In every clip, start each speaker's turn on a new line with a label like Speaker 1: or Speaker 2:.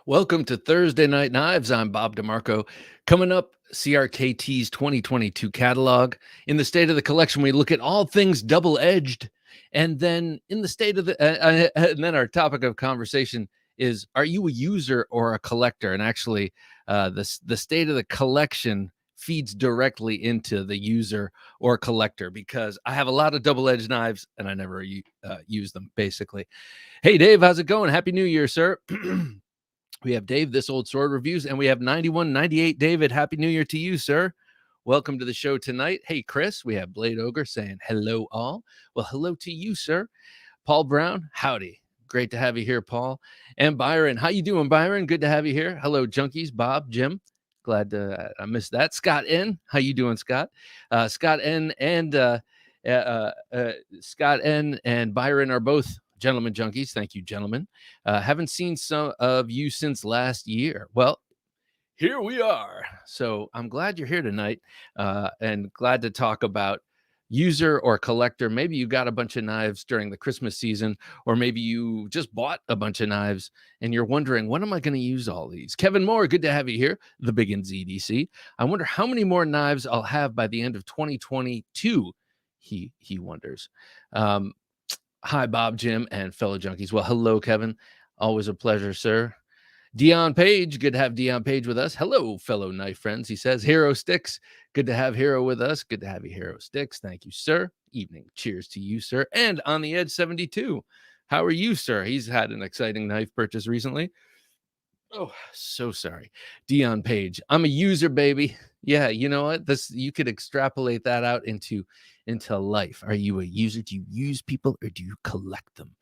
Speaker 1: Welcome to Thursday Night Knives. I'm Bob DeMarco. Coming up, CRKT's 2022 catalog. In the state of the collection, we look at all things double-edged. And then in the state of the, and then our topic of conversation is: are you a user or a collector? And actually, the state of the collection feeds directly into the user or collector, because I have a lot of double-edged knives and I never use them. Basically, hey Dave, how's it going? Happy New Year, sir. We have Dave, This Old Sword Reviews, and we have 9198 David. Happy New Year to you, sir. Welcome to the show tonight. Hey, Chris, we have Blade Ogre saying hello all. Well, hello to you, sir. Paul Brown, howdy. Great to have you here, Paul. And Byron, how you doing, Byron? Good to have you here. Hello, Junkies, Bob, Jim. Glad I missed that. Scott N, how you doing, Scott? Scott N and Scott N and Byron are both gentlemen junkies. Thank you, gentlemen. Haven't seen some of you since last year. Well, here we are. So I'm glad you're here tonight, and glad to talk about user or collector. Maybe you got a bunch of knives during the Christmas season, or maybe you just bought a bunch of knives and you're wondering, when am I going to use all these? Kevin Moore, good to have you here. The Big and ZDC. I wonder how many more knives I'll have by the end of 2022. He wonders. Hi, Bob, Jim, and fellow junkies. Well, hello, Kevin. Always a pleasure, sir. Dion Page, good to have Dion Page with us. Hello, fellow knife friends. He says, Hero Sticks, good to have Hero with us. Good to have you, Hero Sticks. Thank you, sir. Evening. Cheers to you, sir. And On the Edge 72. How are you, sir? He's had an exciting knife purchase recently. Oh, so sorry. Dion Page, I'm a user, baby. Yeah, you know what? You could extrapolate that out into life. Are you a user? Do you use people or do you collect them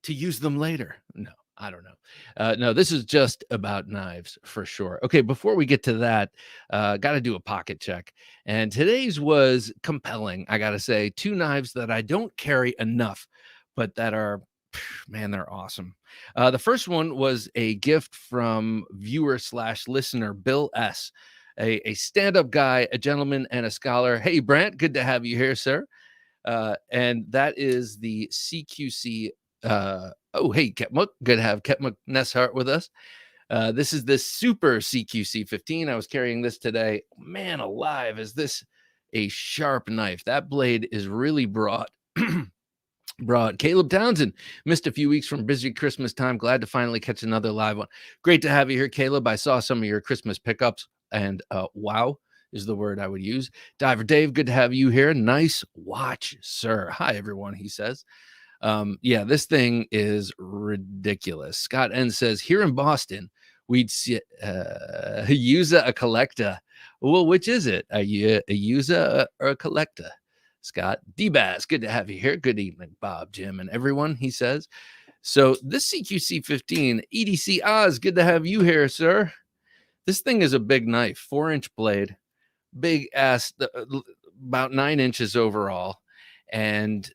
Speaker 1: to use them later? No, I don't know. No, this is just about knives for sure. Okay, before we get to that, got to do a pocket check. And today's was compelling, I got to say. Two knives that I don't carry enough, but that are, man, they're awesome. The first one was a gift from viewer/listener Bill S., a stand-up guy, a gentleman, and a scholar. Hey, Brant, good to have you here, sir. And that is the CQC. Hey, Ketmuk, good to have Ketmuk Neshart with us. This is the Super CQC 15. I was carrying this today. Man alive, is this a sharp knife? That blade is really broad. Broad. Caleb Townsend missed a few weeks from busy Christmas time. Glad to finally catch another live one. Great to have you here, Caleb. I saw some of your Christmas pickups, and wow is the word I would use. Diver Dave, good to have you here. Nice watch, sir. Hi, everyone, he says. Yeah, this thing is ridiculous. Scott N says, here in Boston, we'd see use a collector. Well, which is it? A user or a collector? Scott D-Bass, good to have you here. Good evening, Bob, Jim, and everyone, he says. So this CQC 15, EDC Oz, good to have you here, sir. This thing is a big knife, 4-inch blade, big ass, about 9 inches overall, and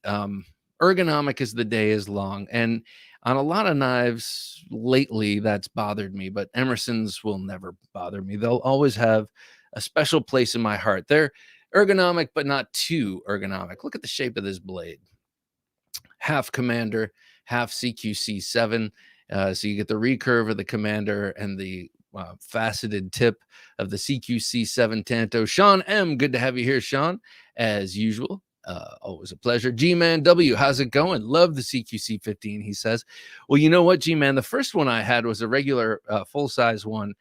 Speaker 1: ergonomic as the day is long. And on a lot of knives lately, that's bothered me, but Emerson's will never bother me. They'll always have a special place in my heart. They're ergonomic, but not too ergonomic. Look at the shape of this blade. Half Commander, half CQC 7. So you get the recurve of the Commander and the faceted tip of the CQC 7 Tanto. Sean M, good to have you here, Sean, as usual. Always a pleasure. G-Man W, how's it going? Love the CQC 15, he says. Well, you know what, G-Man? The first one I had was a regular full-size one,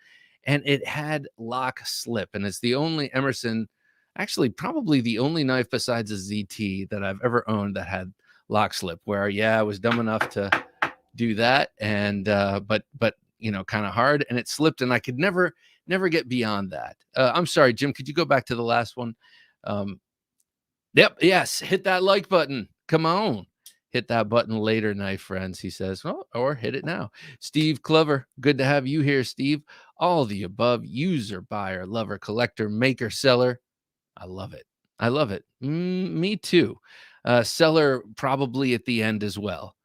Speaker 1: and it had lock slip, and it's the only Emerson, actually probably the only knife besides a ZT that I've ever owned that had lock slip, where, yeah, I was dumb enough to do that, and but you know, kind of hard, and it slipped, and I could never get beyond that. I'm sorry, Jim, could you go back to the last one? Yep, yes, hit that like button. Come on. Hit that button later, knife friends, he says. Oh, or hit it now. Steve Clover, good to have you here, Steve. All the above, user, buyer, lover, collector, maker, seller. I love it. I love it. Me too. Seller probably at the end as well.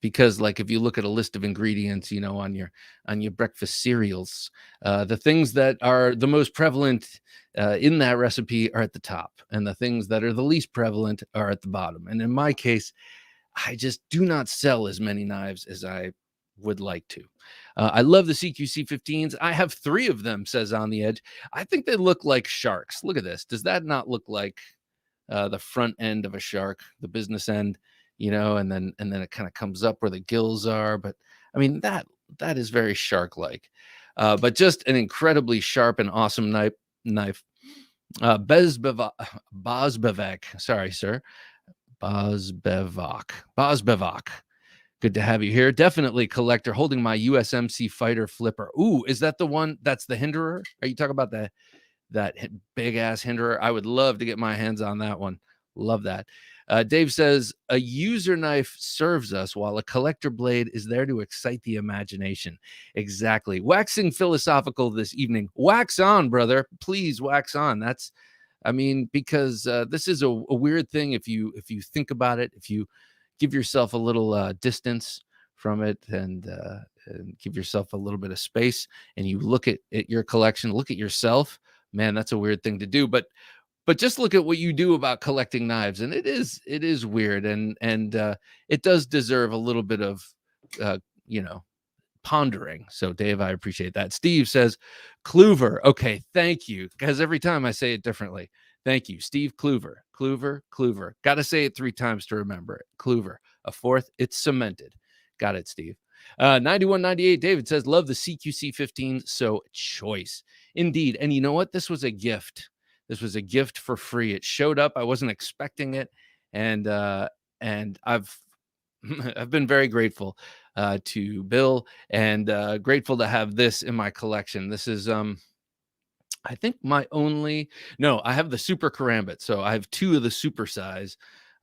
Speaker 1: Because like if you look at a list of ingredients, you know, on your breakfast cereals, the things that are the most prevalent in that recipe are at the top, and the things that are the least prevalent are at the bottom. And in my case, I just do not sell as many knives as I would like to. I love the CQC 15s. I have 3 of them, says On the Edge. I think they look like sharks. Look at this. Does that not look like the front end of a shark, the business end, and then it kind of comes up where the gills are? But I mean, that is very shark-like. But just an incredibly sharp and awesome knife. Bozbevak. Sorry, sir. Bozbevak. Good to have you here. Definitely collector, holding my USMC fighter flipper. Ooh, is that the one that's the hinderer? Are you talking about that big ass hinderer? I would love to get my hands on that one. Love that. Dave says a user knife serves us while a collector blade is there to excite the imagination. Exactly. Waxing philosophical this evening. Wax on, brother. Please wax on. Because this is a weird thing. If you think about it, if you give yourself a little distance from it and give yourself a little bit of space, and you look at your collection, look at yourself, man, that's a weird thing to do. But just look at what you do about collecting knives, and it is weird, and it does deserve a little bit of pondering. So Dave, I appreciate that. Steve says Kluver. Okay, thank you, because every time I say it differently. Thank you, Steve Kluver. Kluver. Got to say it 3 times to remember it. Kluver. A 4th, it's cemented. Got it, Steve. 9198 David says, love the CQC 15, so choice. Indeed. And you know what? This was a gift. This was a gift for free. It showed up. I wasn't expecting it. And I've been very grateful to Bill, and grateful to have this in my collection. This is I think I have the super karambit. So I have 2 of the super size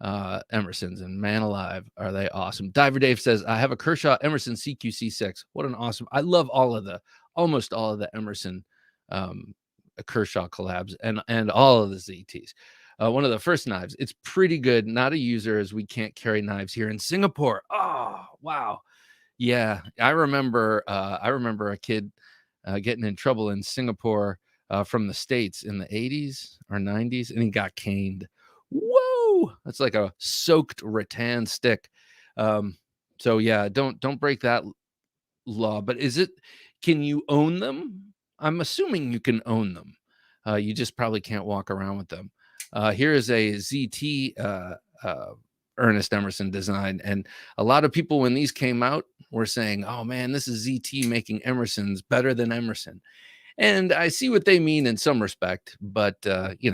Speaker 1: Emersons, and man alive, are they awesome. Diver Dave says, I have a Kershaw Emerson CQC6. What an awesome. I love almost all of the Emerson Kershaw collabs and all of the ZTs. One of the first knives. It's pretty good. Not a user, as we can't carry knives here in Singapore. Oh, wow. Yeah, I remember a kid getting in trouble in Singapore from the States in the 80s or 90s, and he got caned. Whoa, that's like a soaked rattan stick. So yeah, don't break that law. But can you own them? I'm assuming you can own them. You just probably can't walk around with them. Here is a ZT Ernest Emerson design, and a lot of people, when these came out, were saying, oh man, this is ZT making Emersons better than Emerson. And I see what they mean in some respect, but it's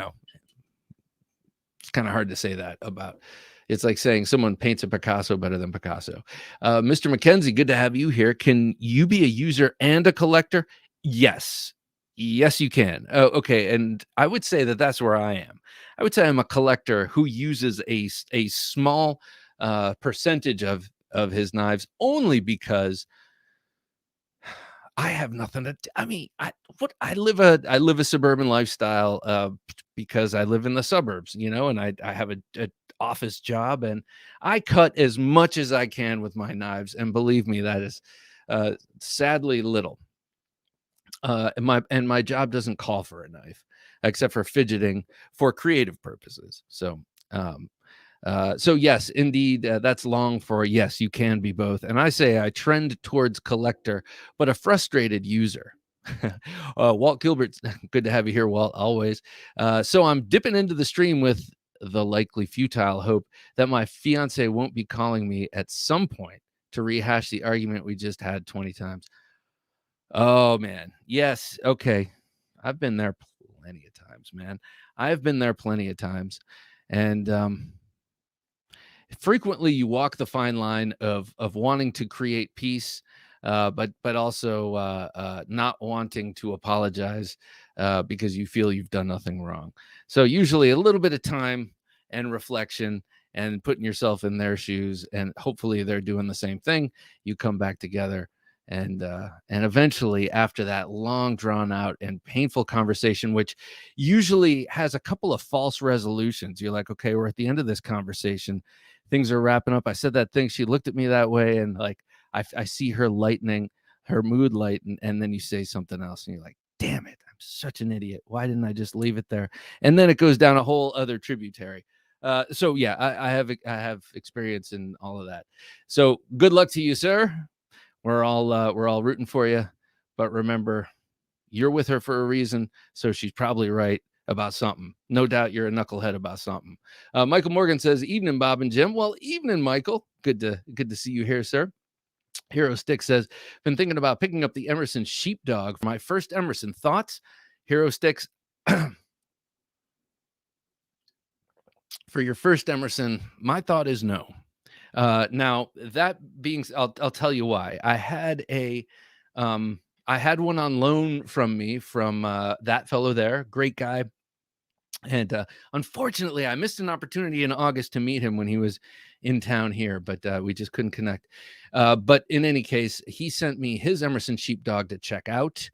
Speaker 1: kind of hard to say that about. It's like saying someone paints a Picasso better than Picasso. Mr. McKenzie, good to have you here. Can you be a user and a collector? Yes, you can. Oh, okay. And I would say that's where I am. I would say I'm a collector who uses a small percentage of his knives, only because I have nothing to. I live a suburban lifestyle because I live in the suburbs, and I have a office job, and I cut as much as I can with my knives, and believe me, that is sadly little. And my job doesn't call for a knife, except for fidgeting for creative purposes. So yes, indeed, that's long for yes, you can be both. And I say I trend towards collector, but a frustrated user. Walt Gilbert, good to have you here, Walt, always. So I'm dipping into the stream with the likely futile hope that my fiance won't be calling me at some point to rehash the argument we just had 20 times. Oh, man. Yes. Okay. I've been there plenty of times, man. I've been there plenty of times. And frequently you walk the fine line of wanting to create peace, but also not wanting to apologize because you feel you've done nothing wrong. So usually a little bit of time and reflection and putting yourself in their shoes, and hopefully they're doing the same thing. You come back together. And eventually, after that long, drawn out and painful conversation, which usually has a couple of false resolutions, you're like, okay, we're at the end of this conversation. Things are wrapping up. I said that thing. She looked at me that way. And like, I see her lightening, her mood lighten. And then you say something else and you're like, damn it, I'm such an idiot. Why didn't I just leave it there? And then it goes down a whole other tributary. So yeah, I have experience in all of that. So good luck to you, sir. we're all rooting for you. But remember, you're with her for a reason, so she's probably right about something. No doubt you're a knucklehead about something. Michael Morgan says, "Evening, Bob and Jim." Well, evening, Michael. Good to see you here, sir. Hero Stick says, "Been thinking about picking up the Emerson Sheepdog for my first Emerson. Thoughts?" Hero Sticks, for your first Emerson, my thought is no. Now that being, I'll tell you why. I had one on loan from me from that fellow there, great guy. And unfortunately, I missed an opportunity in August to meet him when he was in town here, but we just couldn't connect. But in any case, he sent me his Emerson Sheepdog to check out.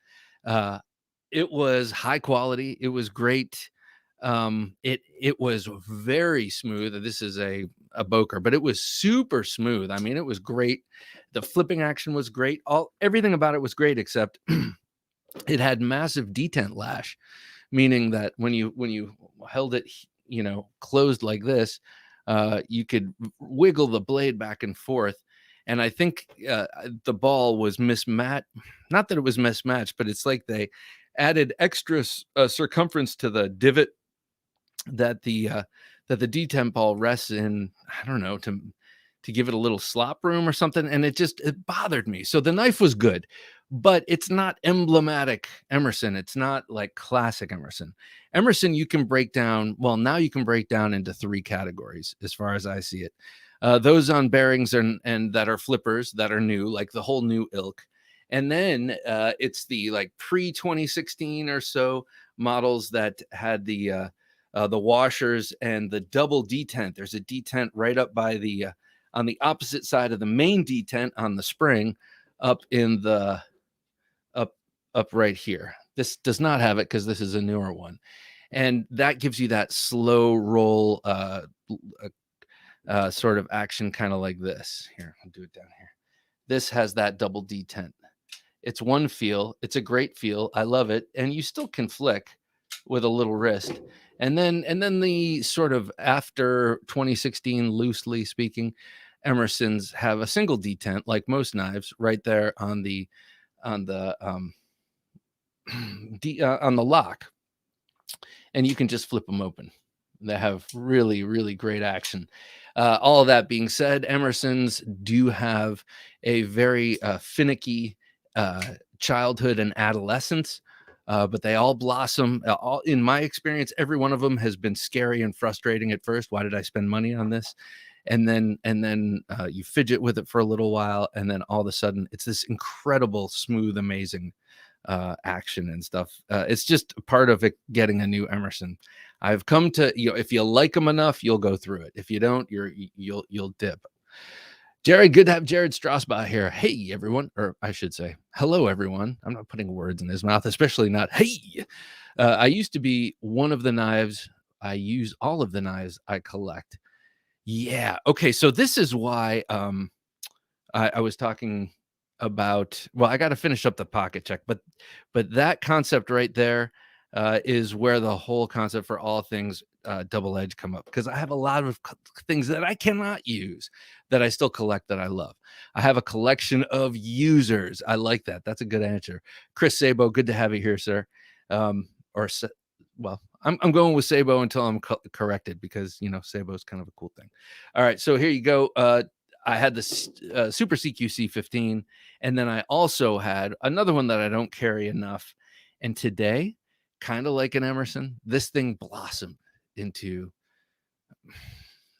Speaker 1: It was high quality. It was great. It was very smooth. This is a Boker, but it was super smooth. I mean, it was great. The flipping action was great. Everything about it was great, except it had massive detent lash, meaning that when you held it, closed like this, you could wiggle the blade back and forth. And I think the ball was mismatched. Not that it was mismatched, but it's like they added extra circumference to the divot that the detent ball rests in. I don't know, to give it a little slop room or something, and it bothered me. So the knife was good, but it's not emblematic Emerson. It's not like classic Emerson. Emerson, you can break down. Well, now you can break down into 3 categories, as far as I see it. Those on bearings and that are flippers that are new, like the whole new ilk. And then it's the like pre-2016 or so models that had the washers and the double detent. There's a detent right up by the on the opposite side of the main detent on the spring, up in the up right here. This does not have it because this is a newer one, and that gives you that slow roll sort of action, kind of like this. Here, I'll do it down here. This has that double detent. It's one feel. It's a great feel. I love it, and you still can flick with a little wrist. And then the sort of after 2016, loosely speaking, Emersons have a single detent, like most knives, right there on the on the lock, and you can just flip them open. They have really, really great action. All of that being said, Emersons do have a very finicky childhood and adolescence. But they all blossom. In my experience, every one of them has been scary and frustrating at first. Why did I spend money on this? And then you fidget with it for a little while, and then all of a sudden, it's this incredible, smooth, amazing action and stuff. It's just part of it getting a new Emerson. I've come to, if you like them enough, you'll go through it. If you don't, you'll dip. Jared, good to have Jared Strasbaugh here. Hey, everyone, or I should say, hello, everyone. I'm not putting words in his mouth, especially not, hey. I used to be one of the knives. I use all of the knives I collect. Yeah. Okay. So this is why I was talking about, well, I got to finish up the pocket check, but that concept right there is where the whole concept for all things double edge come up, because I have a lot of things that I cannot use that I still collect that I love. I have a collection of users. I like that. That's a good answer. Chris Sabo, good to have you here, sir. Well, I'm going with Sabo until I'm corrected, because Sabo is kind of a cool thing. All right, so here you go. I had the Super CQC 15, and then I also had another one that I don't carry enough. And today, kind of like an Emerson, this thing blossomed into,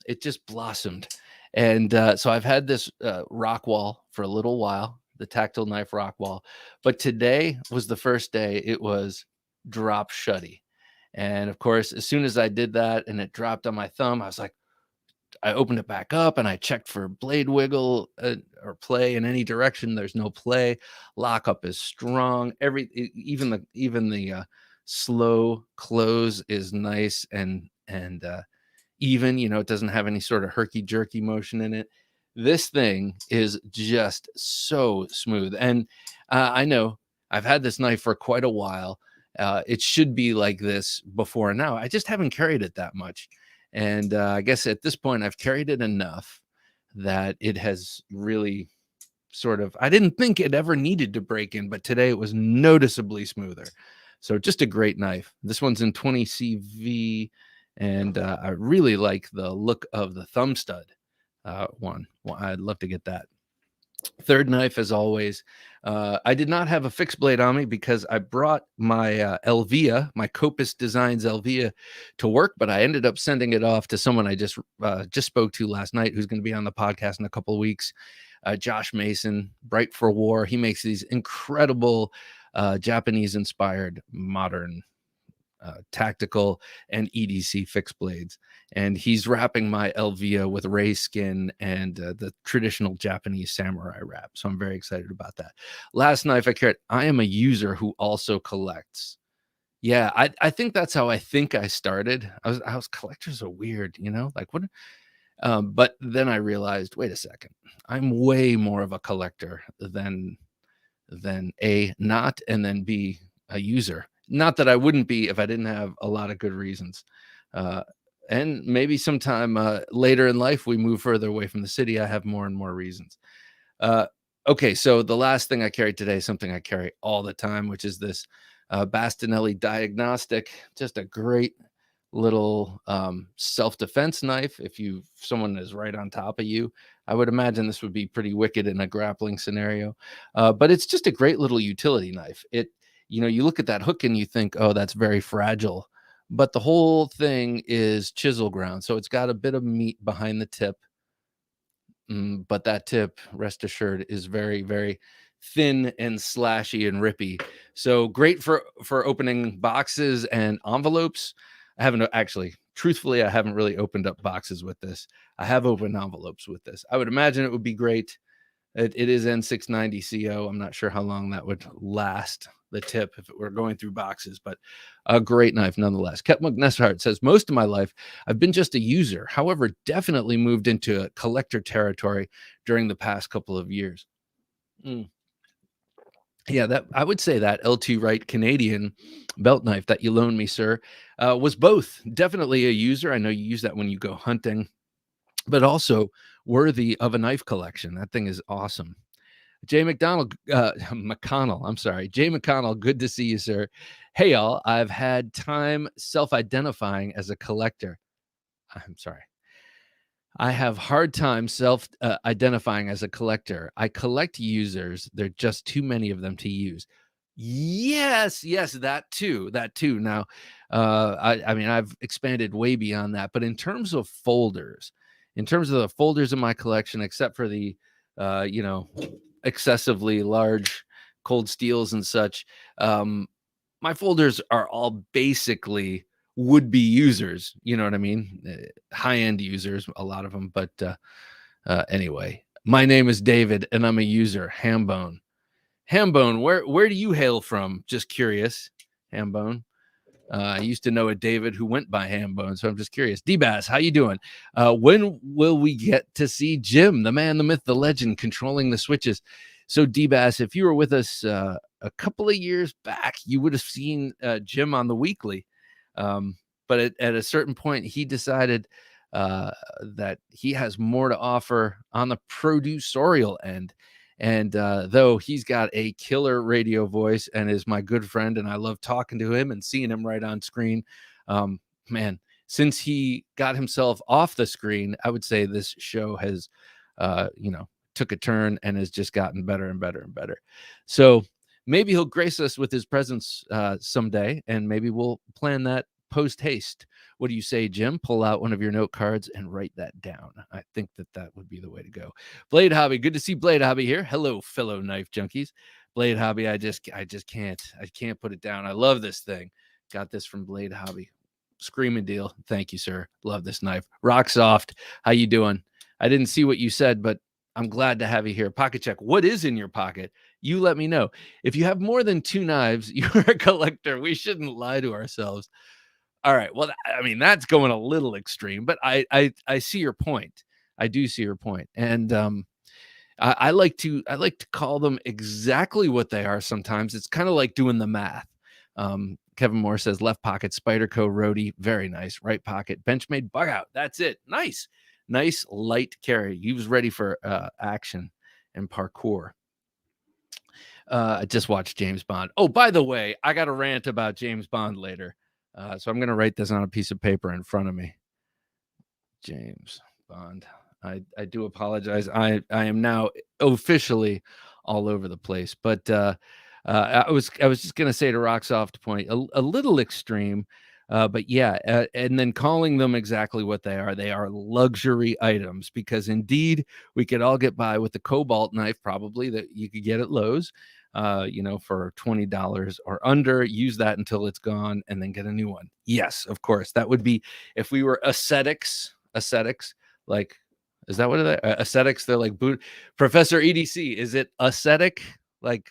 Speaker 1: it just blossomed. And so I've had this Rockwall for a little while, the tactile knife Rockwall. But today was the first day it was drop shutty. And of course, as soon as I did that and it dropped on my thumb, I was like, I opened it back up and I checked for blade wiggle or play in any direction. There's no play. Lockup is strong. Even the slow close is nice and even. It doesn't have any sort of herky jerky motion in it. This thing is just so smooth. And I know I've had this knife for quite a while. It should be like this before now. I just haven't carried it that much. And I guess at this point, I've carried it enough that it has really I didn't think it ever needed to break in, but today it was noticeably smoother. So just a great knife. This one's in 20 CV, and I really like the look of the thumb stud one. Well, I'd love to get that. Third knife, as always. I did not have a fixed blade on me because I brought my Elvia, my Copus Designs Elvia, to work, but I ended up sending it off to someone I just spoke to last night, who's going to be on the podcast in a couple of weeks. Josh Mason, Bright for War. He makes these incredible Japanese-inspired modern tactical and EDC fixed blades, and he's wrapping my Elvia with ray skin and the traditional Japanese samurai wrap. So I'm very excited about that. Last knife I carried. I am a user who also collects. Yeah, I think that's how I think I started. I was collectors are weird, like what? But then I realized, wait a second, I'm way more of a collector than A, not, and then B, a user. Not that I wouldn't be if I didn't have a lot of good reasons. And maybe sometime later in life, we move further away from the city, I have more and more reasons. Okay, so the last thing I carried today, something I carry all the time, which is this Bastinelli Diagnostic. Just a great little self-defense knife. If someone is right on top of you, I would imagine this would be pretty wicked in a grappling scenario. But it's just a great little utility knife. You look at that hook and you think, oh, that's very fragile. But the whole thing is chisel ground. So it's got a bit of meat behind the tip. But that tip, rest assured, is very, very thin and slashy and rippy. So great for opening boxes and envelopes. I haven't truthfully, I haven't really opened up boxes with this. I have opened envelopes with this. I would imagine it would be great. It is N690 CO. I'm not sure how long that would last, the tip, if it were going through boxes, but a great knife nonetheless. Ketmug Nesshart says, most of my life, I've been just a user. However, definitely moved into a collector territory during the past couple of years. Yeah, that I would say that L2 Wright Canadian belt knife that you loaned me, sir, was both. Definitely a user. I know you use that when you go hunting, but also worthy of a knife collection. That thing is awesome. Jay McConnell, I'm sorry. Jay McConnell, good to see you, sir. Hey, y'all, I've had time self-identifying as a collector. I'm sorry. I have hard time self-identifying as a collector. I collect users. There are just too many of them to use. Yes, that too. Now, I mean, I've expanded way beyond that, but in terms of the folders in my collection, except for the, excessively large cold steels and such, my folders are all basically would-be users. You know what I mean? High-end users, a lot of them. But anyway, my name is David, and I'm a user. Hambone, where do you hail from? Just curious. Hambone. I used to know a David who went by Hambone, so I'm just curious. D-Bass, how you doing? When will we get to see Jim, the man, the myth, the legend, controlling the switches? So D-Bass, if you were with us a couple of years back, you would have seen Jim on the weekly. But at a certain point, he decided that he has more to offer on the producerial end. And though he's got a killer radio voice and is my good friend, and I love talking to him and seeing him right on screen, man, since he got himself off the screen, I would say this show has, took a turn and has just gotten better and better and better. So maybe he'll grace us with his presence someday, and maybe we'll plan that post haste. What do you say, Jim? Pull out one of your note cards and write that down. I think that would be the way to go. Blade Hobby, good to see Blade Hobby here. Hello, fellow knife junkies. Blade Hobby, I just can't put it down. I love this thing. Got this from Blade Hobby. Screaming deal. Thank you, sir. Love this knife. Rock soft. How you doing? I didn't see what you said, but I'm glad to have you here. Pocket check. What is in your pocket? You let me know. If you have more than 2 knives, you're a collector. We shouldn't lie to ourselves. All right. Well, I mean, that's going a little extreme, but I see your point. I do see your point. And I like to call them exactly what they are sometimes. It's kind of like doing the math. Kevin Moore says left pocket, Spyderco roadie. Very nice. Right pocket, Benchmade bug out. That's it. Nice light carry. He was ready for action. and parkour. I just watched James Bond. Oh, by the way, I got a rant about James Bond later. So I'm going to write this on a piece of paper in front of me. James Bond. I do apologize. I am now officially all over the place. But I was just going to say to Rocksoft point, a little extreme. But yeah, and then calling them exactly what they are. They are luxury items because indeed we could all get by with the Cobalt knife probably that you could get at Lowe's, for $20 or under. Use that until it's gone and then get a new one. Yes, of course. That would be if we were ascetics, like, is that what it is? Ascetics? They're like Professor EDC. Is it ascetic? Like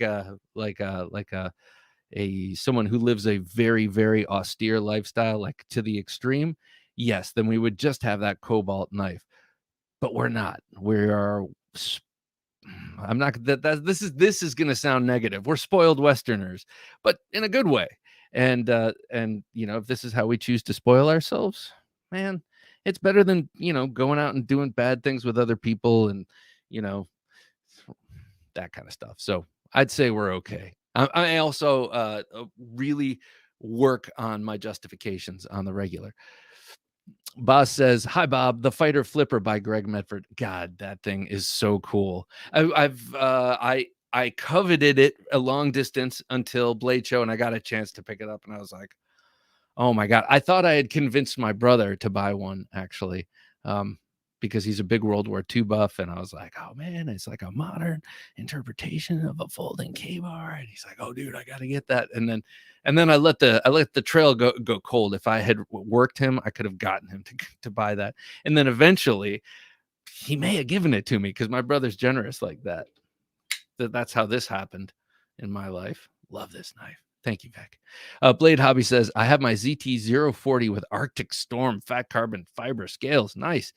Speaker 1: someone who lives a very, very austere lifestyle, like to the extreme, yes, then we would just have that Cobalt knife. But we're not. We are. I'm not. This is going to sound negative. We're spoiled Westerners, but in a good way. And if this is how we choose to spoil ourselves, man, it's better than going out and doing bad things with other people and that kind of stuff. So I'd say we're okay. I also really work on my justifications on the regular. Boss says, "Hi, Bob. The Fighter Flipper by Greg Medford. God, that thing is so cool. I coveted it a long distance until Blade Show, and I got a chance to pick it up, and I was like, oh my God. I thought I had convinced my brother to buy one, actually, because he's a big World War II buff. And I was like, oh man, it's like a modern interpretation of a folding K-bar. And he's like, oh dude, I got to get that. And then I let the trail go cold. If I had worked him, I could have gotten him to buy that. And then eventually he may have given it to me because my brother's generous like that. That's how this happened in my life. Love this knife. Thank you, Beck. Blade Hobby says, I have my ZT040 with Arctic Storm fat carbon fiber scales. Nice.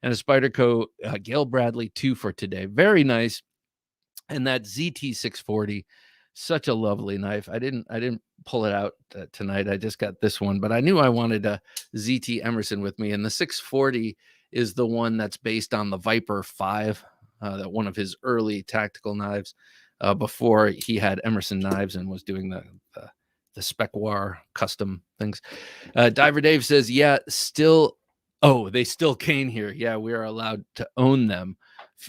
Speaker 1: And a Spyderco Gale Bradley 2 for today. Very nice. And that ZT640, such a lovely knife. I didn't pull it out tonight. I just got this one, but I knew I wanted a ZT Emerson with me. And the 640 is the one that's based on the Viper 5, that one of his early tactical knives. Before he had Emerson knives and was doing the Spec War custom things. Diver Dave says, yeah, still. Oh, they still cane here. Yeah, we are allowed to own them.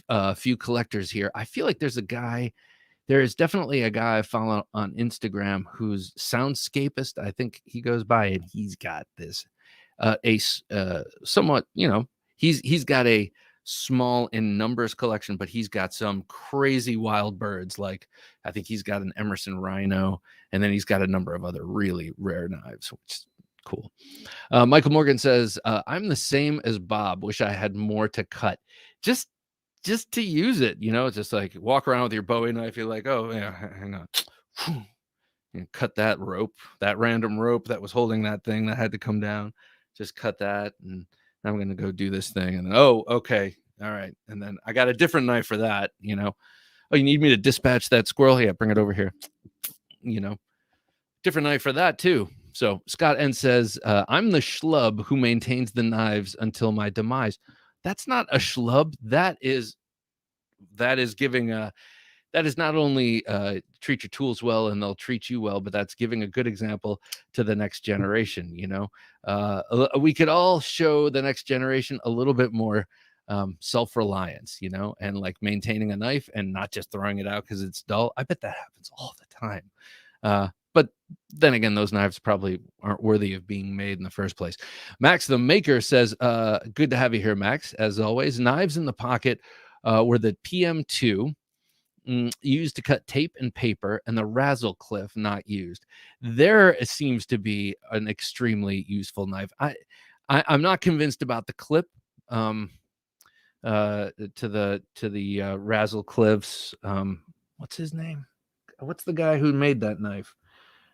Speaker 1: A few collectors here. I feel like there is definitely a guy I follow on Instagram who's soundscapist. I think he goes by, and he's got this somewhat, he's got a small in numbers collection, but he's got some crazy wild birds. Like I think he's got an Emerson Rhino, and then he's got a number of other really rare knives, which is cool. Michael Morgan says, I'm the same as Bob. Wish I had more to cut. Just to use it, it's just like walk around with your Bowie knife. You're like, oh yeah, hang on. And cut that rope, that random rope that was holding that thing that had to come down. Just cut that, and I'm going to go do this thing. And then, oh, okay. All right. And then I got a different knife for that, Oh, you need me to dispatch that squirrel? Yeah, bring it over here. Different knife for that too. So Scott N says, I'm the schlub who maintains the knives until my demise. That's not a schlub. That is giving that is not only treat your tools well and they'll treat you well, but that's giving a good example to the next generation. We could all show the next generation a little bit more self-reliance, and like maintaining a knife and not just throwing it out because it's dull. I bet that happens all the time. But then again, those knives probably aren't worthy of being made in the first place. Max the Maker says, good to have you here, Max. As always, knives in the pocket were the PM2 used to cut tape and paper, and the Razorcliff not used. There seems to be an extremely useful knife. I'm not convinced about the clip to the Razorcliffs. What's his name? What's the guy who made that knife?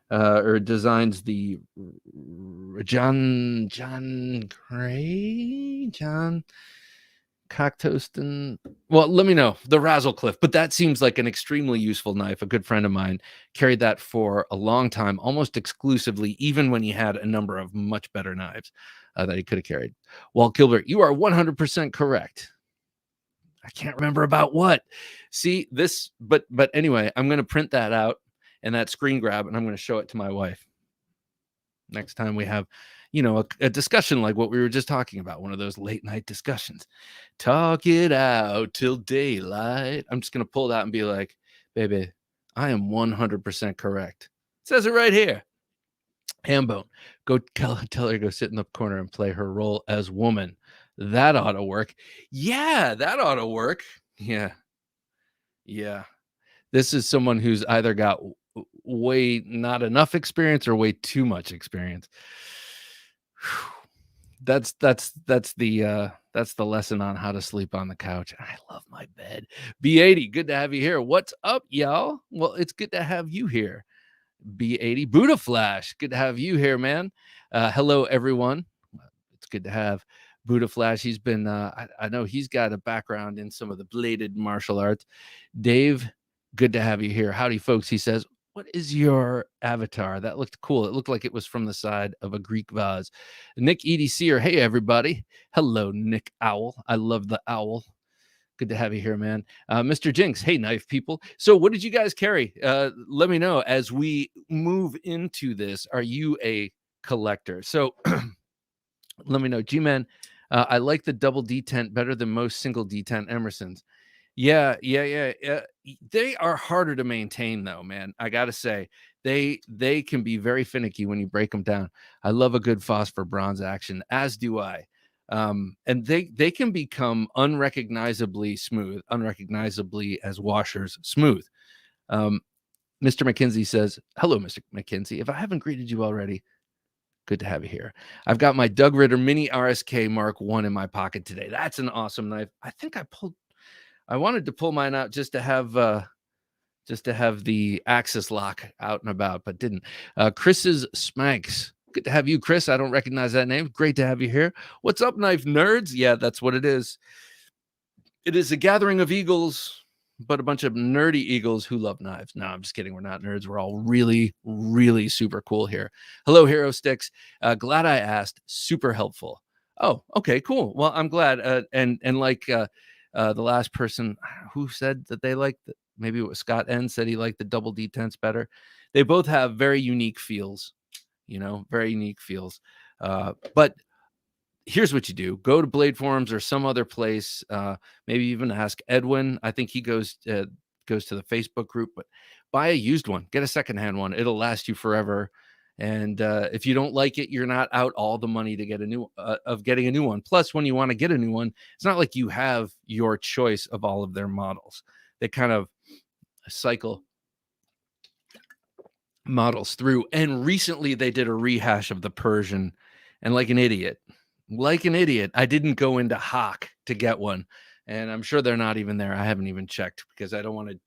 Speaker 1: Or designs the John Cocktoaston. Well, let me know the Razorcliff, but that seems like an extremely useful knife. A good friend of mine carried that for a long time, almost exclusively, even when he had a number of much better knives that he could have carried. Walt Gilbert, you are 100% correct. I can't remember about what. See this, but anyway, I'm going to print that out and that screen grab, and I'm going to show it to my wife next time we have, a discussion like what we were just talking about, one of those late night discussions. Talk it out till daylight. I'm just going to pull it out and be like, baby, I am 100% correct. It says it right here. Hambone, go tell her to go sit in the corner and play her role as woman. That ought to work. Yeah, that ought to work. Yeah. This is someone who's either got way not enough experience or way too much experience. That's the lesson on how to sleep on the couch. I love my bed. B80, good to have you here. What's up, y'all? Well, it's good to have you here. B80 Buddha Flash, good to have you here, man. Hello, everyone. It's good to have Buddha Flash. He's been I know he's got a background in some of the bladed martial arts. Dave, good to have you here. Howdy, folks. He says, what is your avatar? That looked cool. It looked like it was from the side of a Greek vase. Nick EDC, hey, everybody. Hello, Nick Owl. I love the owl. Good to have you here, man. Mr. Jinx, hey, knife people. So what did you guys carry? Let me know as we move into this. Are you a collector? So let me know. G-Man, I like the double detent better than most single detent Emersons. Yeah. They are harder to maintain, though, man. I got to say, they can be very finicky when you break them down. I love a good phosphor bronze action, as do I. And they can become unrecognizably smooth, unrecognizably as washers smooth. Mr. McKinsey says, hello, Mr. McKinsey. If I haven't greeted you already, good to have you here. I've got my Doug Ritter Mini RSK Mark I in my pocket today. That's an awesome knife. I think I wanted to pull mine out just to have the axis lock out and about, but didn't. Chris's Spanx. Good to have you, Chris. I don't recognize that name. Great to have you here. What's up, knife nerds? Yeah, that's what it is. It is a gathering of eagles, but a bunch of nerdy eagles who love knives. No, I'm just kidding. We're not nerds. We're all really, really super cool here. Hello, Hero Sticks. Glad I asked. Super helpful. Oh, okay, cool. Well, I'm glad. And like the last person who said that they liked, maybe it was Scott N, said he liked the double detents better. They both have very unique feels. Very unique feels. But here's what you do. Go to Blade Forums or some other place. Maybe even ask Edwin. I think he goes to the Facebook group, but buy a used one. Get a secondhand one. It'll last you forever. And if you don't like it, you're not out all the money to get getting a new one. Plus, when you want to get a new one, it's not like you have your choice of all of their models. They kind of cycle models through, and recently they did a rehash of the Persian, and like an idiot, I didn't go into Hawk to get one, and I'm sure they're not even there. I haven't even checked because I don't want to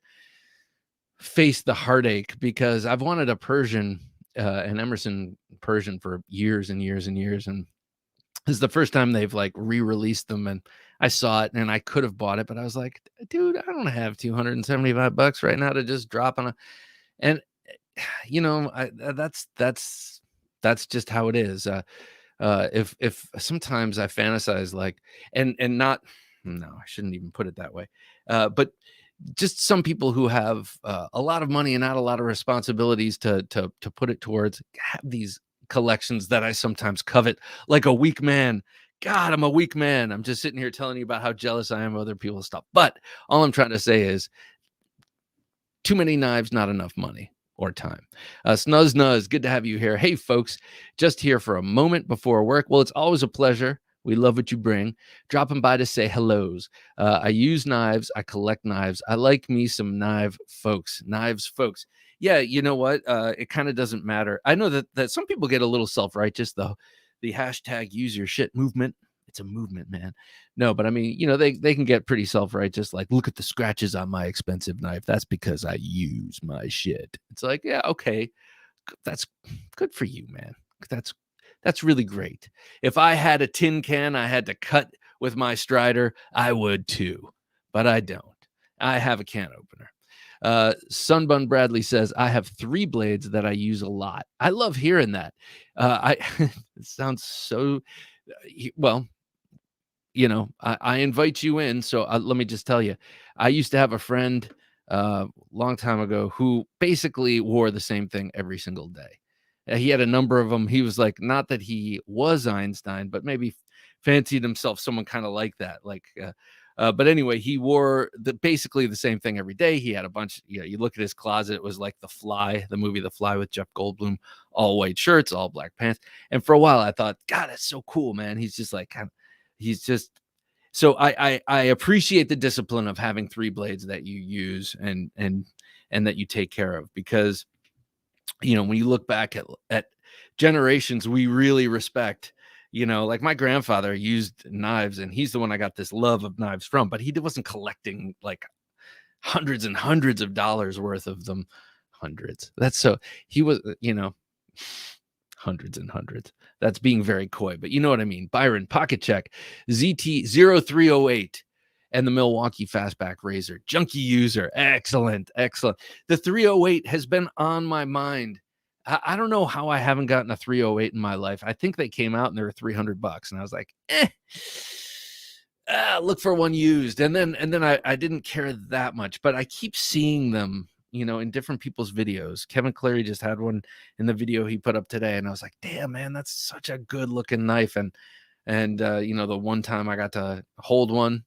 Speaker 1: face the heartache, because I've wanted a Persian, an Emerson Persian, for years and years and years, and this is the first time they've like re-released them, and I saw it and I could have bought it, but I was like, dude, I don't have $275 right now to just drop on and that's just how it is. If sometimes I fantasize like, and not, no, I shouldn't even put it that way. But just some people who have a lot of money and not a lot of responsibilities to put it towards, have these collections that I sometimes covet like a weak man. God, I'm a weak man. I'm just sitting here telling you about how jealous I am of other people's stuff. But all I'm trying to say is, too many knives, not enough money or time. Snuz, good to have you here. Hey, folks, just here for a moment before work. Well, it's always a pleasure. We love what you bring. Dropping by to say hellos. I use knives. I collect knives. I like me some knives, folks. Yeah, you know what? It kind of doesn't matter. I know that some people get a little self-righteous, though. The hashtag use your shit movement. It's a movement, man. No, but I mean, they can get pretty self-righteous. Like, look at the scratches on my expensive knife. That's because I use my shit. It's like, yeah, okay. That's good for you, man. That's really great. If I had a tin can I had to cut with my Strider, I would too, but I don't. I have a can opener. Sunbun Bradley says, I have 3 blades that I use a lot. I love hearing that. It sounds so well. I invite you in. So let me just tell you, I used to have a friend long time ago who basically wore the same thing every single day. He had a number of them. He was like, not that he was Einstein, but maybe fancied himself someone kind of like that. But anyway, he wore basically the same thing every day. He had a bunch. You look at his closet; it was like The Fly, the movie The Fly with Jeff Goldblum, all white shirts, all black pants. And for a while, I thought, God, that's so cool, man. He's just like he's just so I appreciate the discipline of having three blades that you use and that you take care of, because when you look back at generations we really respect, like my grandfather used knives, and he's the one I got this love of knives from, but he wasn't collecting like hundreds and hundreds of dollars worth of them. Hundreds. That's so he was, hundreds and hundreds. That's being very coy, but you know what I mean. Byron, pocket check, ZT0308, and the Milwaukee Fastback Razor. Junkie user. Excellent. Excellent. The 308 has been on my mind. I don't know how I haven't gotten a 308 in my life. I think they came out and they were $300, and I was like, look for one used. And then I didn't care that much, but I keep seeing them in different people's videos. Kevin Clary just had one in the video he put up today, and I was like, damn, man, that's such a good looking knife. And the one time I got to hold one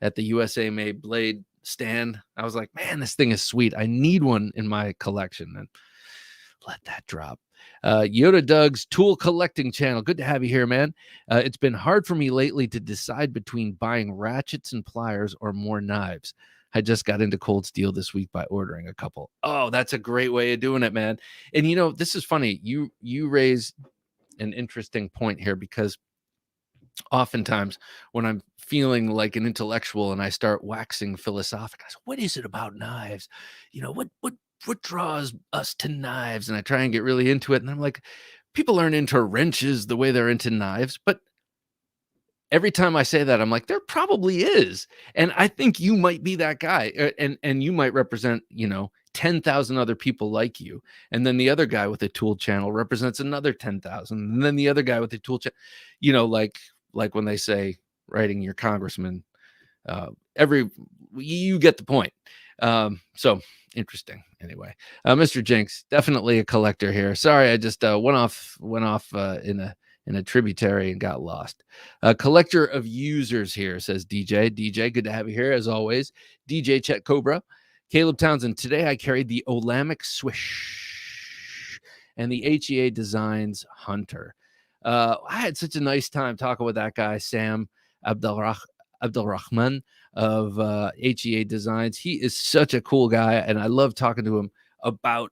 Speaker 1: at the USA Made blade stand, I was like, man, this thing is sweet. I need one in my collection. And let that drop. Yoda Doug's Tool Collecting Channel. Good to have you here, man. It's been hard for me lately to decide between buying ratchets and pliers or more knives. I just got into cold steel this week by ordering a couple. Oh, that's a great way of doing it, man. And this is funny. You raise an interesting point here, because oftentimes when I'm feeling like an intellectual and I start waxing philosophical, I say, what is it about knives? What draws us to knives? And I try and get really into it. And I'm like, people aren't into wrenches the way they're into knives. But every time I say that, I'm like, there probably is. And I think you might be that guy. And you might represent, 10,000 other people like you. And then the other guy with a tool channel represents another 10,000. And then the other guy with the tool channel, like when they say writing your congressman, you get the point. So interesting. Anyway, Mr. Jinx, definitely a collector here. Sorry, I just went off in a tributary and got lost. A collector of users here, says DJ. DJ, good to have you here as always. DJ Chet Cobra. Caleb Townsend, today I carried the Olamic Swish and the HEA Designs Hunter. I had such a nice time talking with that guy, Sam Abdelrahman of HEA Designs. He is such a cool guy, and I love talking to him about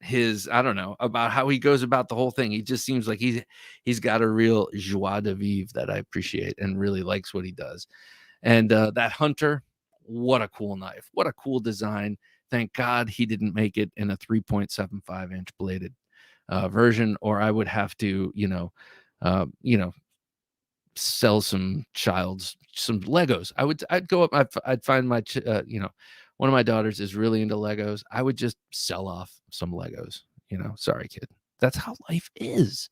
Speaker 1: about how he goes about the whole thing. He just seems like he's got a real joie de vivre that I appreciate and really likes what he does. And that Hunter, what a cool knife. What a cool design. Thank God he didn't make it in a 3.75 inch bladed version, or I would have to, sell some Legos. I'd go up, I'd find my, one of my daughters is really into Legos. I would just sell off some Legos, sorry, kid. That's how life is.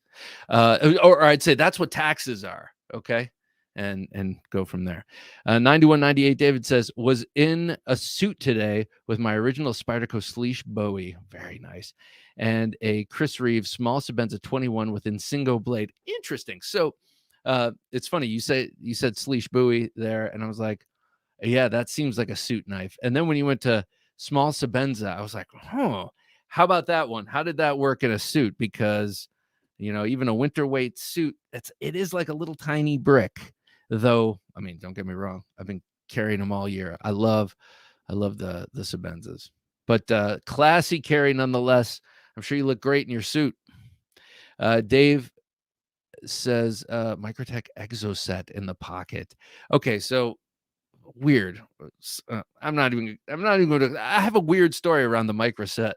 Speaker 1: Or I'd say that's what taxes are. Okay. And go from there. 9198 David says, was in a suit today with my original Spyderco Sleesh Bowie. Very nice. And a Chris Reeves small Sabenza 21 with Insingo blade. Interesting. So it's funny. You said Sleesh Bowie there. And I was like, yeah, that seems like a suit knife. And then when you went to small Sabenza, I was like, how about that one? How did that work in a suit? Because, even a winter weight suit, it is like a little tiny brick. Though, I mean, don't get me wrong. I've been carrying them all year. I love the Sabenzas, but classy carry nonetheless. I'm sure you look great in your suit. Dave says Microtech Exoset in the pocket. Okay, so weird. I'm not even going to. I have a weird story around the Microtech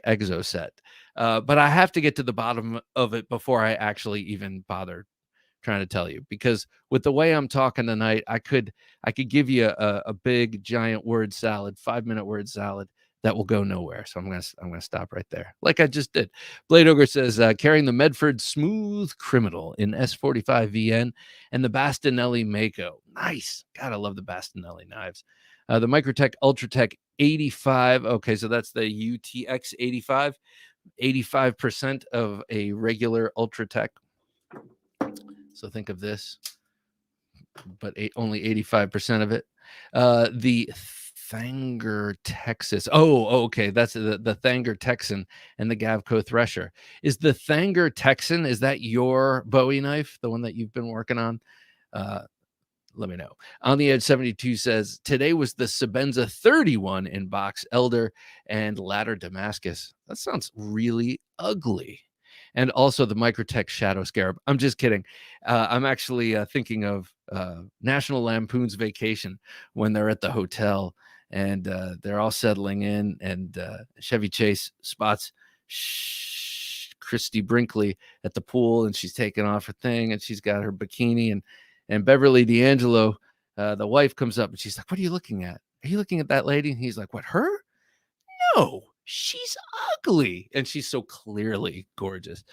Speaker 1: Exoset, but I have to get to the bottom of it before I actually even bother trying to tell you, because with the way I'm talking tonight, I could give you a big giant word salad, 5-minute word salad that will go nowhere. So I'm gonna stop right there, like I just did. Blade Ogre says carrying the Medford Smooth Criminal in S45 VN and the Bastinelli Mako. Nice. God, I love the Bastinelli knives. The Microtech Ultratech 85. Okay, so that's the UTX 85. 85% of a regular Ultratech. So think of this, but only 85% of it. The Thanger Texas. Oh, okay. That's the Thanger Texan and the Gavco Thresher. Is the Thanger Texan, is that your Bowie knife, the one that you've been working on? Let me know. On the Edge 72 says, today was the Sebenza 31 in box Elder and Ladder Damascus. That sounds really ugly. And also the Microtech Shadow Scarab. I'm just kidding. I'm actually thinking of National Lampoon's Vacation when they're at the hotel and they're all settling in, and Chevy Chase spots Christy Brinkley at the pool, and she's taking off her thing, and she's got her bikini, and Beverly D'Angelo, the wife, comes up and she's like, "What are you looking at? Are you looking at that lady?" And he's like, "What, her? No, she's ugly." And she's so clearly gorgeous.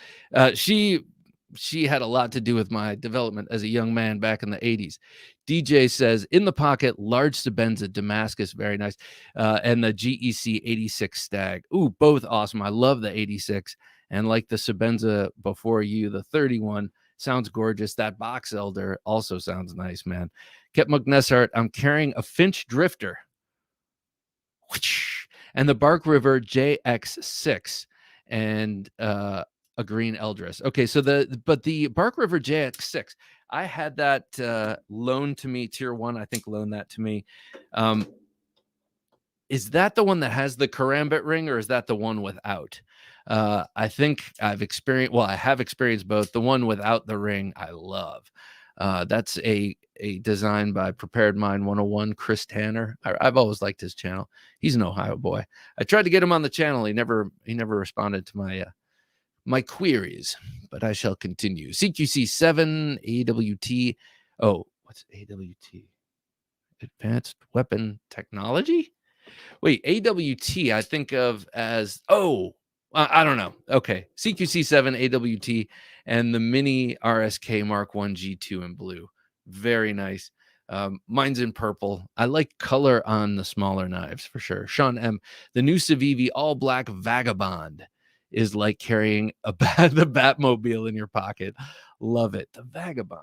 Speaker 1: She had a lot to do with my development as a young man back in the 80s. DJ says, in the pocket, large Sebenza Damascus, very nice. And the GEC 86 Stag. Ooh, both awesome. I love the 86. And like the Sebenza before you, the 31 sounds gorgeous. That box Elder also sounds nice, man. Kep McNessart, I'm carrying a Finch Drifter and the Bark River JX6 and a green Eldris. Okay, so the Bark River JX6, I had that loaned to me, Tier 1, I think loaned that to me. Is that the one that has the karambit ring, or is that the one without? I think I have experienced both. The one without the ring, I love. That's a design by Prepared Mind 101, Chris Tanner. I've always liked his channel. He's an Ohio boy. I tried to get him on the channel. He never responded to my queries, but I shall continue. CQC 7 AWT. Oh, what's AWT? Advanced Weapon Technology? Wait, AWT I think of as, I don't know. Okay, CQC7 AWT and the Mini RSK Mark 1 G2 in blue. Very nice. Mine's in purple. I like color on the smaller knives for sure. Sean M. The new Civivi all black Vagabond is like carrying the Batmobile in your pocket. Love it. The Vagabond.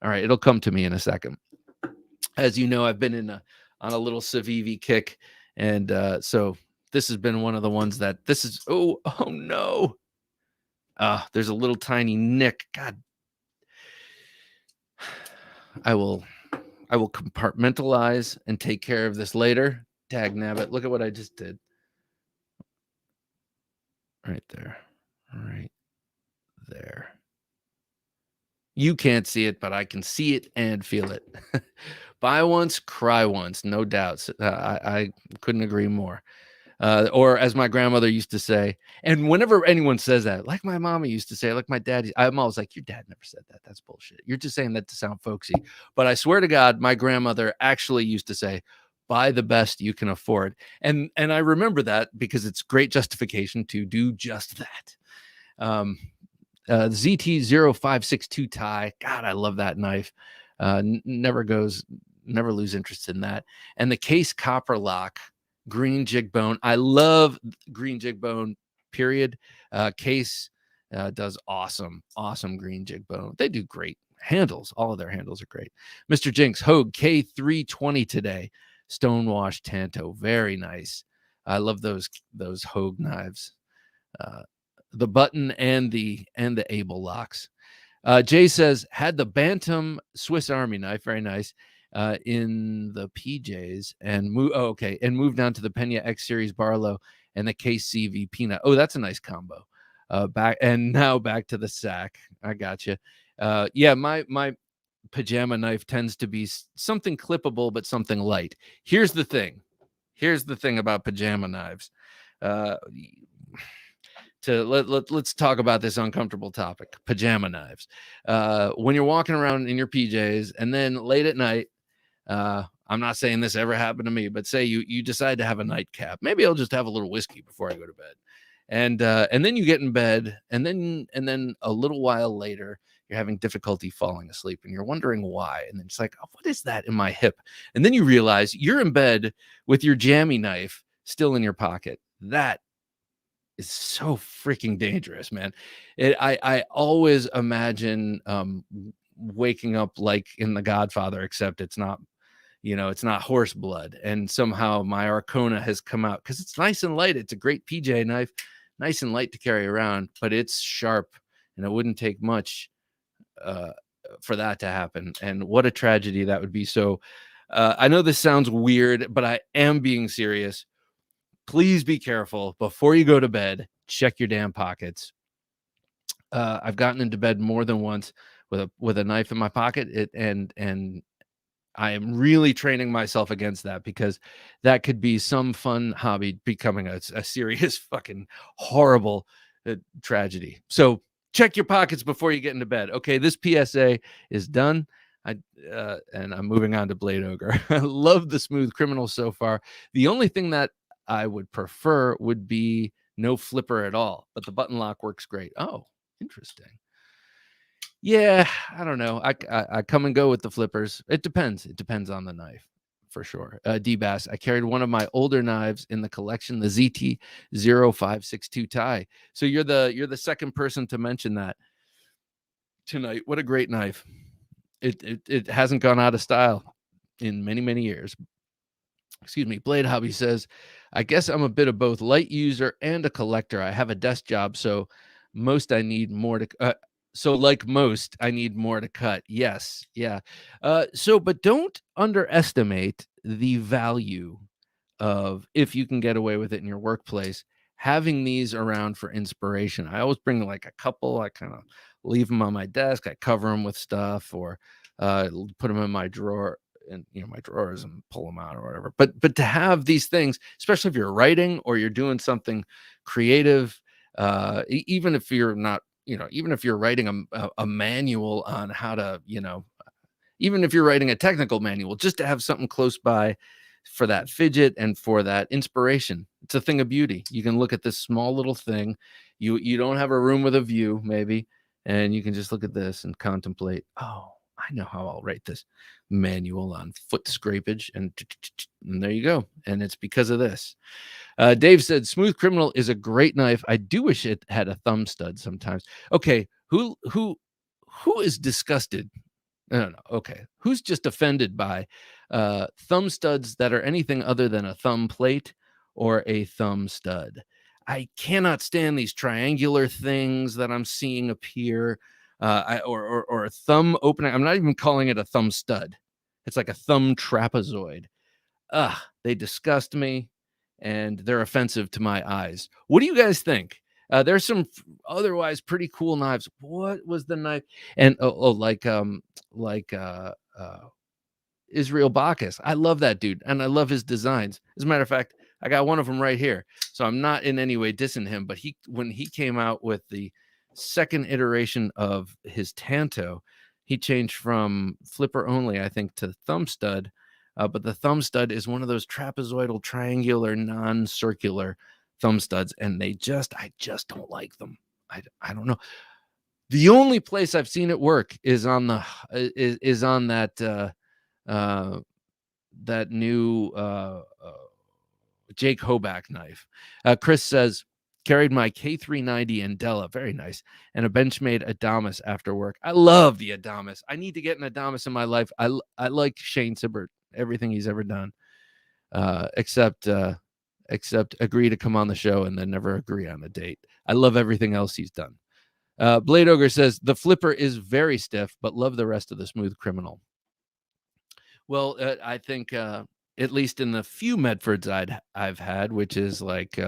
Speaker 1: All right, it'll come to me in a second. As you know, I've been on a little Civivi kick, and so this has been one of the ones that oh no. There's a little tiny nick. God. I will compartmentalize and take care of this later. Tag nabbit. Look at what I just did. Right there. Right there. You can't see it, but I can see it and feel it. Buy once, cry once, no doubts. I couldn't agree more. Or as my grandmother used to say, and whenever anyone says that, like my mama used to say, like my dad, I'm always like, your dad never said that. That's bullshit. You're just saying that to sound folksy. But I swear to God, my grandmother actually used to say, buy the best you can afford. And I remember that because it's great justification to do just that. ZT0562 tie. God, I love that knife. Never lose interest in that. And the Case Copper Lock green jig bone. I love green jig bone, period. Case does awesome green jig bone. They do great handles. All of their handles are great. Mr. Jinx, Hogue K320 today. Stonewash Tanto. Very nice. I love those Hogue knives. The button and the able locks. Jay says, had the Bantam Swiss Army knife, very nice, in the PJs, and moved down to the Pena X Series Barlow and the KCV Peanut. Oh, that's a nice combo. Back to the sack. I got you. Yeah, my pajama knife tends to be something clippable, but something light. Here's the thing about pajama knives. Let's talk about this uncomfortable topic, pajama knives. When you're walking around in your PJs and then late at night, I'm not saying this ever happened to me, but say you decide to have a nightcap. Maybe I'll just have a little whiskey before I go to bed. And then you get in bed, and then a little while later, you're having difficulty falling asleep, and you're wondering why. And then it's like, oh, what is that in my hip? And then you realize you're in bed with your jammy knife still in your pocket. That is so freaking dangerous, man. I always imagine waking up like in The Godfather, except it's not, it's not horse blood. And somehow my Arcona has come out because it's nice and light. It's a great PJ knife, nice and light to carry around, but it's sharp, and it wouldn't take much for that to happen. And what a tragedy that would be. So I know this sounds weird, but I am being serious. Please be careful before you go to bed. Check your damn pockets. I've gotten into bed more than once with a knife in my pocket, and I am really training myself against that, because that could be some fun hobby becoming a serious fucking horrible tragedy. So check your pockets before you get into bed. Okay, this PSA is done. And I'm moving on to Blade Ogre. I love the Smooth Criminal so far. The only thing that I would prefer would be no flipper at all, but the button lock works great. Oh, interesting. Yeah, I don't know. I come and go with the flippers. It depends. It depends on the knife, for sure. D-Bass, I carried one of my older knives in the collection, the ZT 0562 tie. So you're the second person to mention that tonight. What a great knife. It hasn't gone out of style in many, many years. Excuse me. Blade Hobby says, I guess I'm a bit of both, light user and a collector. I have a desk job, so I need more to cut. Yes. Yeah. But don't underestimate the value of, if you can get away with it in your workplace, having these around for inspiration. I always bring like a couple. I kind of leave them on my desk. I cover them with stuff, or put them in my drawer, and my drawers, and pull them out or whatever. But to have these things, especially if you're writing or you're doing something creative, even if you're not, even if you're writing a manual on how to, even if you're writing a technical manual, just to have something close by for that fidget and for that inspiration. It's a thing of beauty. You can look at this small little thing. You don't have a room with a view, maybe, and you can just look at this and contemplate, oh, I know how I'll write this manual on foot scrapage, and there you go. And it's because of this. Dave said, Smooth Criminal is a great knife. I do wish it had a thumb stud sometimes. Okay, who is disgusted? No. Okay, who's just offended by thumb studs that are anything other than a thumb plate or a thumb stud? I cannot stand these triangular things that I'm seeing appear. Or a thumb opening. I'm not even calling it a thumb stud. It's like a thumb trapezoid. They disgust me, and they're offensive to my eyes. What do you guys think? There's some otherwise pretty cool knives. What was the knife? And like Israel Bacchus. I love that dude, and I love his designs. As a matter of fact, I got one of them right here. So I'm not in any way dissing him, but when he came out with the second iteration of his Tanto, he changed from flipper only, I think, to thumb stud. But the thumb stud is one of those trapezoidal, triangular, non-circular thumb studs, and I just don't like them. I don't know. The only place I've seen it work is on that that new Jake Hoback knife. Chris says, carried my K390 Andela, very nice, and a Benchmade Adamas after work. I love the Adamas. I need to get an Adamas in my life. I like Shane Sibbert, everything he's ever done, except agree to come on the show and then never agree on a date. I love everything else he's done. Blade Ogre says, the flipper is very stiff, but love the rest of the Smooth Criminal. Well, I think at least in the few Medfords I've had, which is like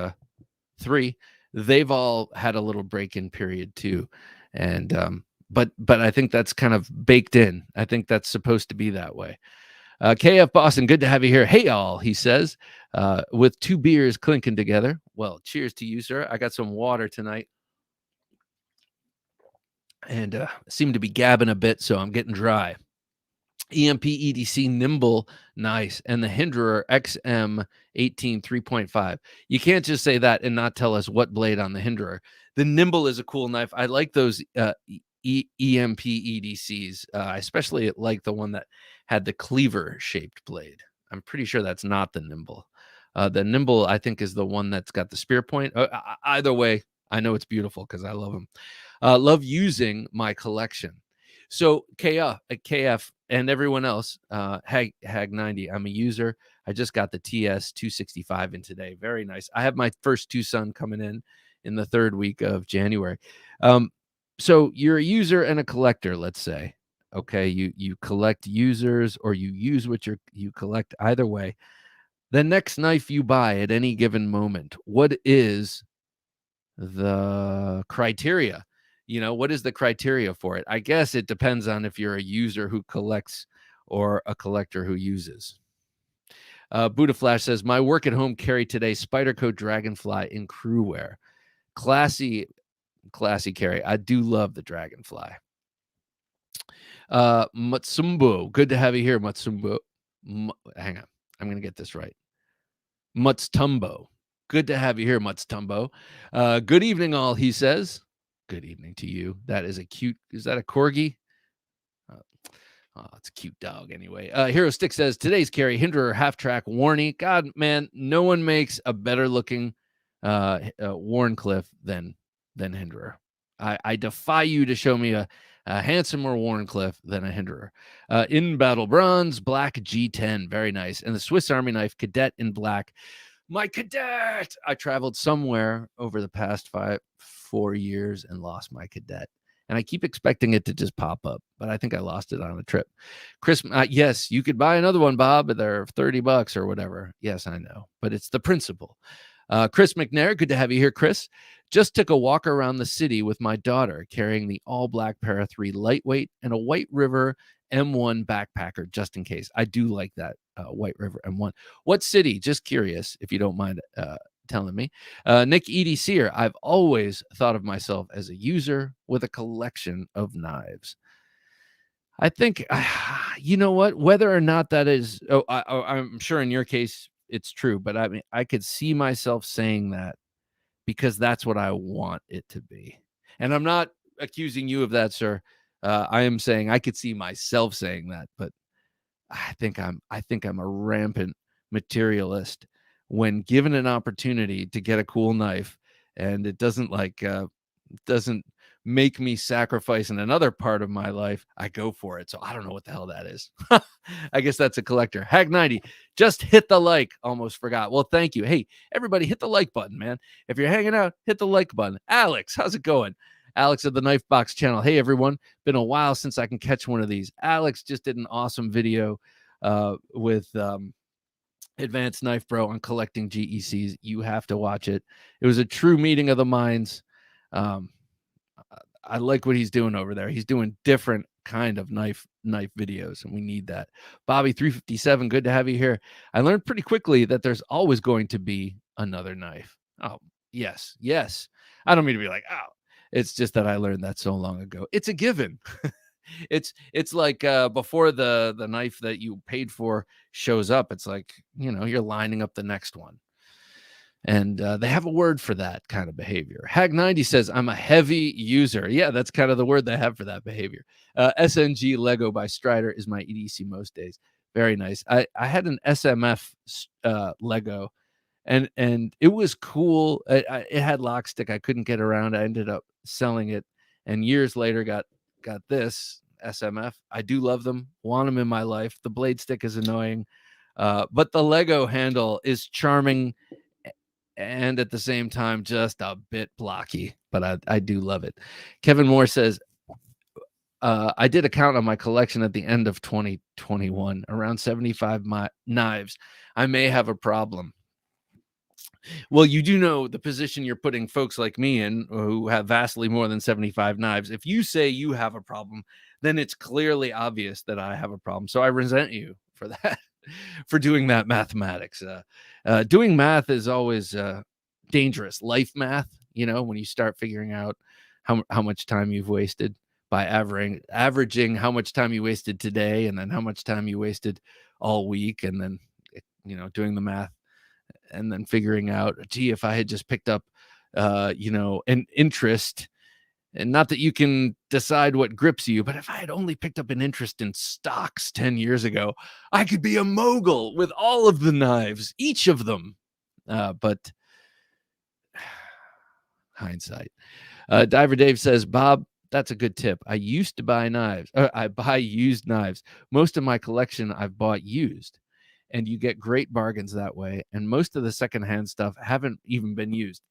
Speaker 1: 3, they've all had a little break-in period too. And but I think that's kind of baked in. I think that's supposed to be that way. KfBoston, good to have you here. Hey, all, he says, with 2 beers clinking together. Well, cheers to you, sir. I got some water tonight, and seem to be gabbing a bit, so I'm getting dry. EMP EDC Nimble, nice. And the Hinderer XM 18 3.5. You can't just say that and not tell us what blade on the Hinderer. The Nimble is a cool knife. I like those EMP EDCs. I especially like the one that had the cleaver shaped blade. I'm pretty sure that's not the Nimble. The Nimble, I think, is the one that's got the spear point. Either way, I know it's beautiful because I love them. Love using my collection. So KF and everyone else, Hag 90. I'm a user. I just got the TS 265 in today. Very nice. I have my first Tucson coming in the third week of January. So you're a user and a collector, let's say. Okay, you collect users or you use what you collect. Either way, the next knife you buy at any given moment, what is the criteria? What is the criteria for it? I guess it depends on if you're a user who collects or a collector who uses. Buddha Flash says, my work at home carry today Spyderco Dragonfly in crew wear. Classy carry. I do love the Dragonfly. Mutsumbo, good to have you here, Mutsumbo. Hang on, I'm going to get this right. Mutztumbo. Good to have you here, Mutztumbo. Good evening, all, he says. Good evening to you. That is is that a corgi? It's a cute dog anyway. Hero Stick says, today's carry, Hinderer half-track Warney. God, man, no one makes a better looking Warncliffe than Hinderer. I defy you to show me a handsomer Warncliffe than a Hinderer. In battle bronze, black G10, very nice. And the Swiss Army knife Cadet in black. My Cadet! I traveled somewhere over the past 4 years and lost my Cadet. And I keep expecting it to just pop up, but I think I lost it on a trip. Chris, yes, you could buy another one, Bob, but they're $30 or whatever. Yes, I know, but it's the principle. Chris McNair, good to have you here, Chris. Just took a walk around the city with my daughter, carrying the all-black Para 3 lightweight and a White River M1 backpacker, just in case. I do like that White River M1. What city? Just curious, if you don't mind telling me. Nick EDCer, I've always thought of myself as a user with a collection of knives. I think, you know what, whether or not that is, I'm sure in your case it's true, but I mean, I could see myself saying that because that's what I want it to be. And I'm not accusing you of that, sir. I am saying I could see myself saying that, but I think I'm a rampant materialist when given an opportunity to get a cool knife and it doesn't make me sacrifice in another part of my life, I go for it. So I don't know what the hell that is. I guess that's a collector. Hag 90, just hit the like. Almost forgot. Well, thank you. Hey, everybody, hit the like button, man. If you're hanging out, hit the like button. Alex, how's it going? Alex of the Knife Box channel. Hey, everyone. Been a while since I can catch one of these. Alex just did an awesome video with Advanced Knife Bro on collecting GECs. You have to watch it. It was a true meeting of the minds. I like what he's doing over there. He's doing different kind of knife videos, and we need that. Bobby 357, good to have you here. I learned pretty quickly that there's always going to be another knife. Oh, yes. I don't mean to be like, oh, it's just that I learned that so long ago. It's a given. It's like before the knife that you paid for shows up, it's like, you're lining up the next one. And they have a word for that kind of behavior. Hag 90 says, I'm a heavy user. Yeah, that's kind of the word they have for that behavior. SNG Lego by Strider is my EDC most days. Very nice. I had an SMF Lego, and it was cool. It had lock stick. I couldn't get around. I ended up selling it, and years later got this SMF. I do love them. Want them in my life. The blade stick is annoying, but the Lego handle is charming and at the same time just a bit blocky, but I do love it. Kevin Moore says, I did a count on my collection at the end of 2021, around 75 knives. I may have a problem. Well, you do know the position you're putting folks like me in who have vastly more than 75 knives. If you say you have a problem, then it's clearly obvious that I have a problem. So I resent you for that. For doing that mathematics. Doing math is always dangerous. Life math, when you start figuring out how much time you've wasted. by averaging how much time you wasted today and then how much time you wasted all week, and then doing the math and then figuring out, gee, if I had just picked up an interest, and not that you can decide what grips you, but if I had only picked up an interest in stocks 10 years ago, I could be a mogul with all of the knives, each of them. But hindsight. Diver Dave says, Bob, that's a good tip. I used to buy knives. I buy used knives. Most of my collection I've bought used, and you get great bargains that way. And most of the secondhand stuff haven't even been used.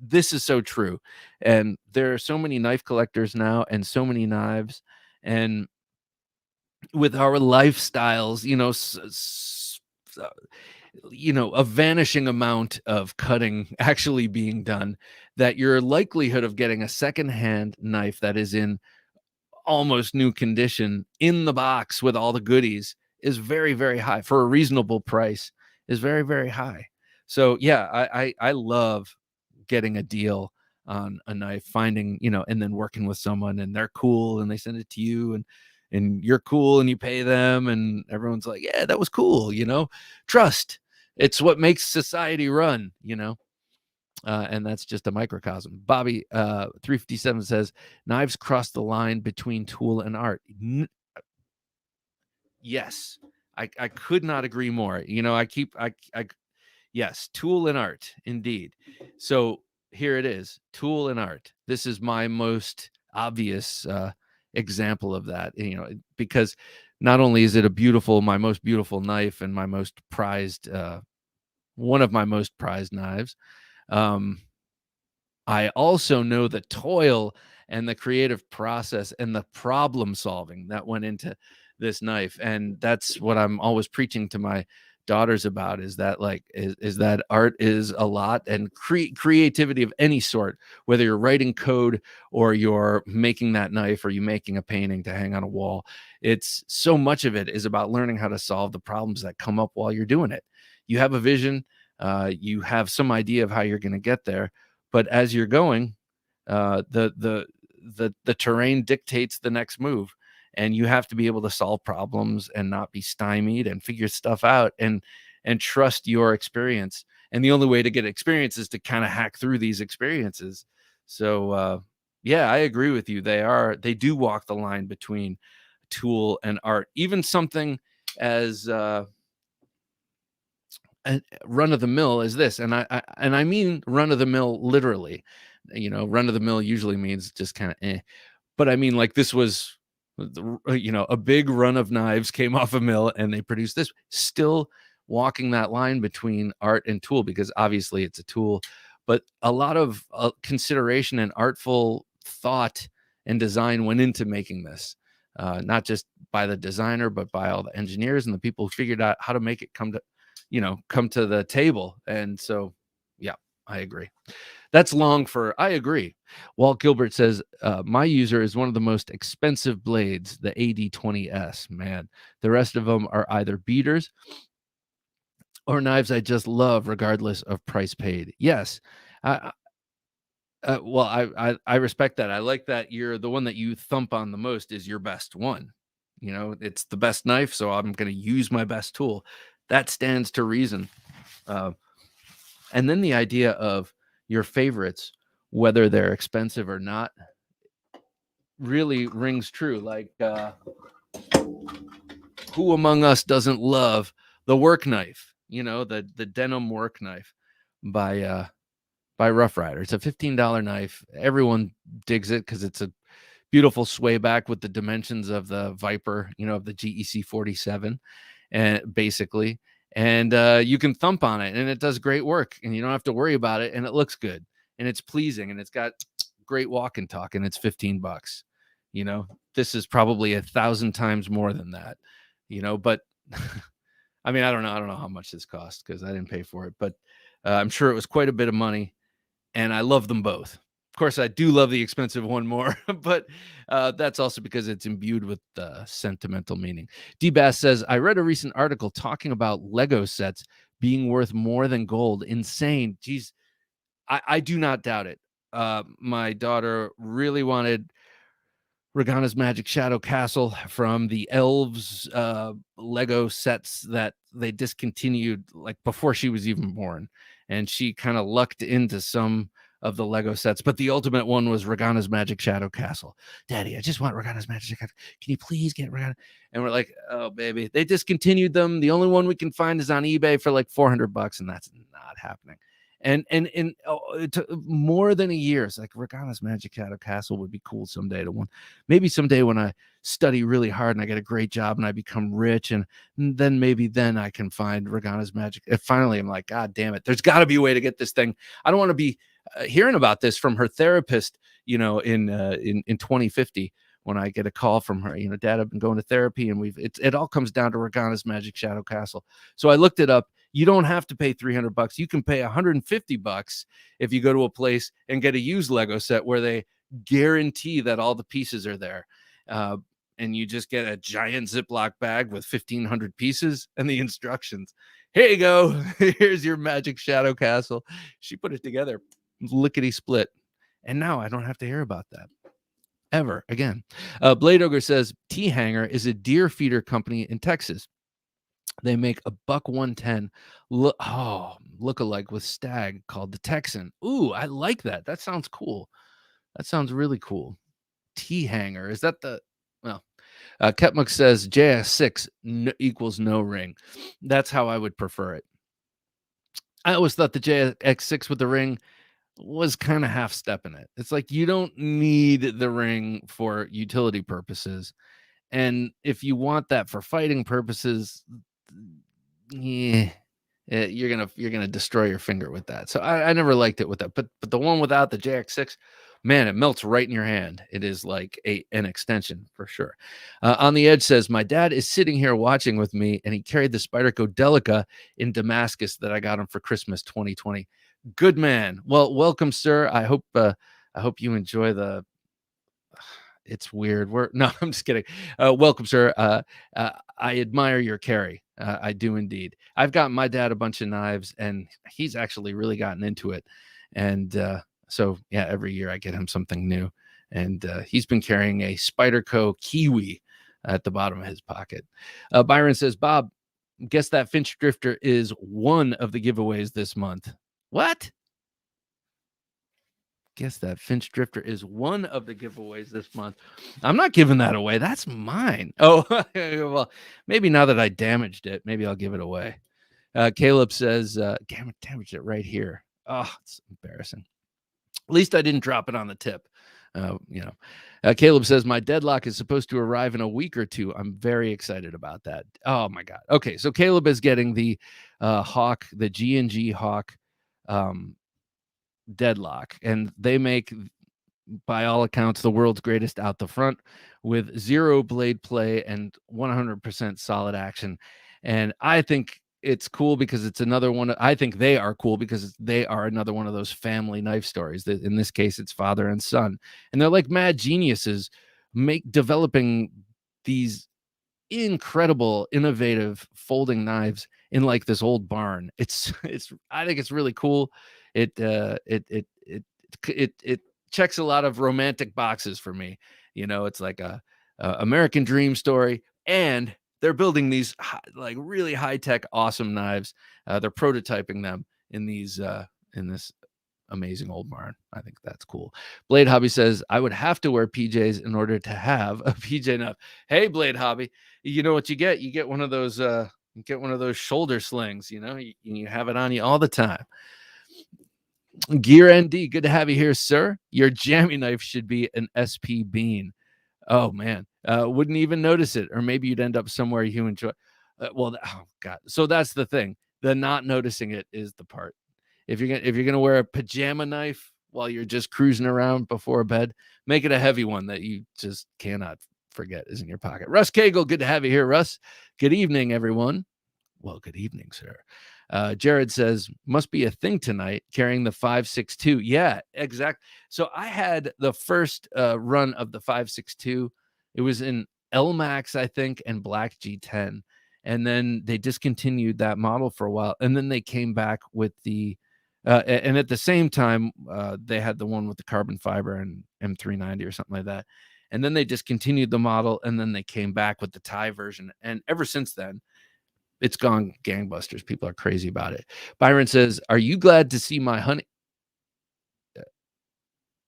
Speaker 1: This is so true. And there are so many knife collectors now and so many knives. And with our lifestyles, a vanishing amount of cutting actually being done, that your likelihood of getting a secondhand knife that is in almost new condition in the box with all the goodies is very, very high. For a reasonable price is very, very high. So yeah, I love getting a deal on a knife, finding, and then working with someone and they're cool and they send it to you, and you're cool and you pay them and everyone's like, yeah, that was cool. Trust. It's what makes society run, and that's just a microcosm. Bobby 357 says, knives cross the line between tool and art. Yes, I could not agree more. Yes, tool and art, indeed. So here it is, tool and art. This is my most obvious example of that, because not only is it my most beautiful knife and my most prized, one of my most prized knives, I also know the toil and the creative process and the problem solving that went into this knife. And that's what I'm always preaching to my daughters about, is that is that art is a lot, and creativity of any sort, whether you're writing code or you're making that knife or you making a painting to hang on a wall. It's so much of it is about learning how to solve the problems that come up while you're doing it. You have a vision, you have some idea of how you're going to get there, but as you're going, the terrain dictates the next move, and you have to be able to solve problems and not be stymied and figure stuff out and trust your experience. And the only way to get experience is to kind of hack through these experiences. So yeah, I agree with you. They do walk the line between tool and art. Even something as run of the mill as this, and I mean run of the mill literally. Run of the mill usually means just kind of but I mean, like, this was a big run of knives came off a mill and they produced this, still walking that line between art and tool, because obviously it's a tool, but a lot of consideration and artful thought and design went into making this, not just by the designer but by all the engineers and the people who figured out how to make it come to the table. And so yeah, I agree. That's long for I agree. Walt Gilbert says, my user is one of the most expensive blades, the AD20S. Man, the rest of them are either beaters or knives I just love, regardless of price paid. Yes. I, well, I respect that. I like that you're the one that you thump on the most is your best one. It's the best knife, so I'm going to use my best tool. That stands to reason. And then the idea of your favorites, whether they're expensive or not, really rings true. Like, who among us doesn't love the work knife? The denim work knife by Roughrider. It's a $15 knife. Everyone digs it because it's a beautiful sway back with the dimensions of the Viper, of the GEC 47, and basically, and you can thump on it and it does great work and you don't have to worry about it, and it looks good and it's pleasing and it's got great walk and talk, and it's $15. This is probably 1,000 times more than that, but I mean, I don't know how much this cost because I didn't pay for it, but I'm sure it was quite a bit of money, and I love them both. Of course, I do love the expensive one more, but that's also because it's imbued with sentimental meaning. D-Bass says, I read a recent article talking about Lego sets being worth more than gold. Insane. Geez, I do not doubt it. My daughter really wanted Reganas Magic Shadow Castle from the Elves Lego sets that they discontinued like before she was even born. And she kind of lucked into some of the Lego sets, but the ultimate one was Reganas Magic Shadow Castle. Daddy, I just want Reganas Magic Shadow. Can you please get Regana? And we're like, oh, baby. They discontinued them. The only one we can find is on eBay for like $400, and that's not happening. And it took more than a year. It's like Reganas Magic Shadow Castle would be cool someday to one. Maybe someday when I study really hard and I get a great job and I become rich, and then maybe then I can find Reganas Magic. And finally, I'm like, God damn it! There's got to be a way to get this thing. I don't want to be hearing about this from her therapist, in 2050 when I get a call from her. Dad, I've been going to therapy, and it all comes down to Reganas Magic Shadow Castle. So I looked it up. You don't have to pay $300. You can pay $150 if you go to a place and get a used Lego set where they guarantee that all the pieces are there. And you just get a giant Ziploc bag with 1,500 pieces and the instructions. Here you go. Here's your Magic Shadow Castle. She put it together, lickety split. And now I don't have to hear about that ever again. Blade Ogre says T-Hanger is a deer feeder company in Texas. They make a buck 110 look-alike with stag called the Texan. Ooh, I like that. That sounds cool. That sounds really cool. T-Hanger. Is that the... Well, Ketmuk says JS6 equals no ring. That's how I would prefer it. I always thought the JX6 with the ring was kind of half-stepping it. It's like you don't need the ring for utility purposes. And if you want that for fighting purposes... Yeah, you're gonna destroy your finger with that. So I never liked it with that. But the one without the JX6, man, it melts right in your hand. It is like an extension for sure. On the Edge says my dad is sitting here watching with me, and he carried the Spyderco Delica in Damascus that I got him for Christmas 2020. Good man. Well, welcome, sir. I hope you enjoy the. It's weird. No, I'm just kidding. Welcome, sir. I admire your carry. I do indeed. I've got my dad a bunch of knives, and he's actually really gotten into it. And so, yeah, every year I get him something new. And he's been carrying a Spyderco Kiwi at the bottom of his pocket. Byron says, Bob, guess that Finch Drifter is one of the giveaways this month. What? Guess that Finch Drifter is one of the giveaways this month. I'm not giving that away. That's mine. Oh, well, maybe now that I damaged it, maybe I'll give it away. Caleb says, damaged it right here. Oh, it's embarrassing. At least I didn't drop it on the tip. Caleb says, my deadlock is supposed to arrive in a week or two. I'm very excited about that. Oh, my God. Okay, so Caleb is getting the Hawk, the G&G Hawk deadlock, and they make, by all accounts, the world's greatest out the front with zero blade play and 100% solid action. And I think it's cool because it's another one. I think they are cool because they are another one of those family knife stories. That in this case, it's father and son, and they're like mad geniuses, developing these incredible, innovative folding knives in like this old barn. I think it's really cool. It checks a lot of romantic boxes for me. It's like a American dream story, and they're building these like really high-tech, awesome knives. They're prototyping them in this amazing old barn. I think that's cool. Blade Hobby says, I would have to wear PJs in order to have a PJ knife. Hey, Blade Hobby, you know what you get? You get one of those shoulder slings, you have it on you all the time. Gear ND, good to have you here, sir. Your jammy knife should be an SP Bean. Oh, man. Wouldn't even notice it. Or maybe you'd end up somewhere you enjoy. Oh, God. So that's the thing. The not noticing it is the part. If you're gonna wear a pajama knife while you're just cruising around before bed, make it a heavy one that you just cannot forget is in your pocket. Russ Cagle, good to have you here, Russ. Good evening, everyone. Well, good evening, sir. Jared says, must be a thing tonight carrying the 5.62. Yeah, exactly. So I had the first run of the 5.62. It was in LMAX, I think, and Black G10. And then they discontinued that model for a while. And then they came back with the, and at the same time, they had the one with the carbon fiber and M390 or something like that. and then they discontinued the model, and then they came back with the Thai version, and ever since then it's gone gangbusters. People are crazy about it. Byron says, are you glad to see my honey?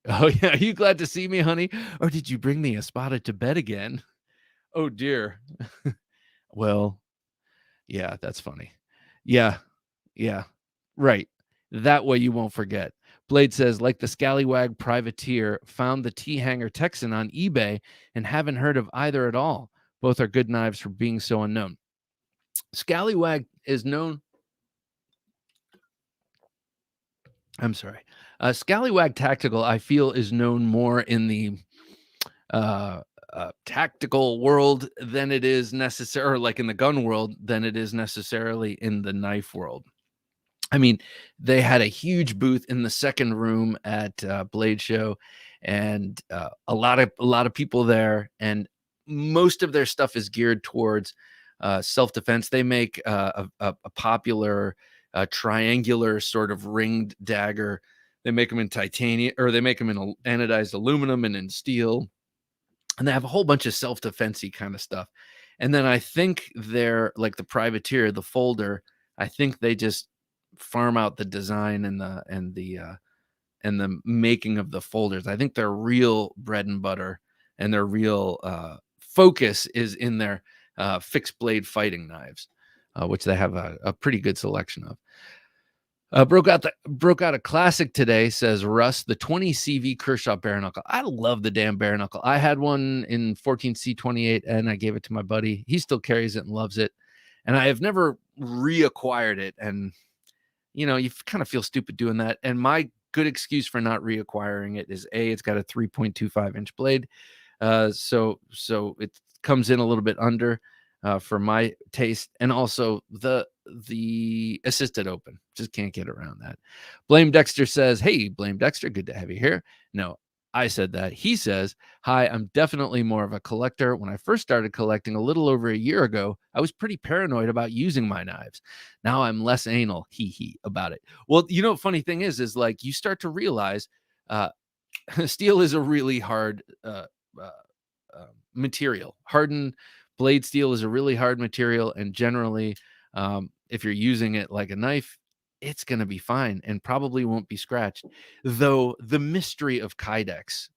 Speaker 1: Oh yeah, are you glad to see me, honey? Or did you bring me a spotted to bed again? Oh dear. Well, yeah, that's funny. Yeah, yeah, right. That way you won't forget. Blade says, like the Scallywag Privateer, found the T-Hanger Texan on eBay and haven't heard of either at all. Both are good knives for being so unknown. Scallywag is known. I'm sorry. Scallywag Tactical, I feel, is known more in the tactical world than it is necessarily, like in the gun world, than it is necessarily in the knife world. I mean, they had a huge booth in the second room at Blade Show, and a lot of people there, and most of their stuff is geared towards self-defense. They make a popular triangular sort of ringed dagger. They make them in titanium, or they make them in anodized aluminum and in steel, and they have a whole bunch of self-defense-y kind of stuff. And then I think they're like the Privateer, the folder. I think they just farm out the design and the making of the folders. I think their real bread and butter and their real focus is in their fixed blade fighting knives, which they have a pretty good selection of. Broke out a classic today, says Russ, the 20 CV Kershaw bare knuckle. I love the damn bare knuckle. I had one in 14C28 and I gave it to my buddy. He still carries it and loves it. And I have never reacquired it. And you know, you kind of feel stupid doing that. And my good excuse for not reacquiring it is it's got a 3.25 inch blade. So it comes in a little bit under for my taste. And also the assisted open, just can't get around that. Blame Dexter says, hey, Blame Dexter, good to have you here. No, I said that. He says, hi, I'm definitely more of a collector. When I first started collecting a little over a year ago, I was pretty paranoid about using my knives. Now I'm less anal, about it. Well, you know, funny thing is like you start to realize steel is a really hard material. Hardened blade steel is a really hard material. And generally, if you're using it like a knife, it's going to be fine and probably won't be scratched. Though the mystery of Kydex,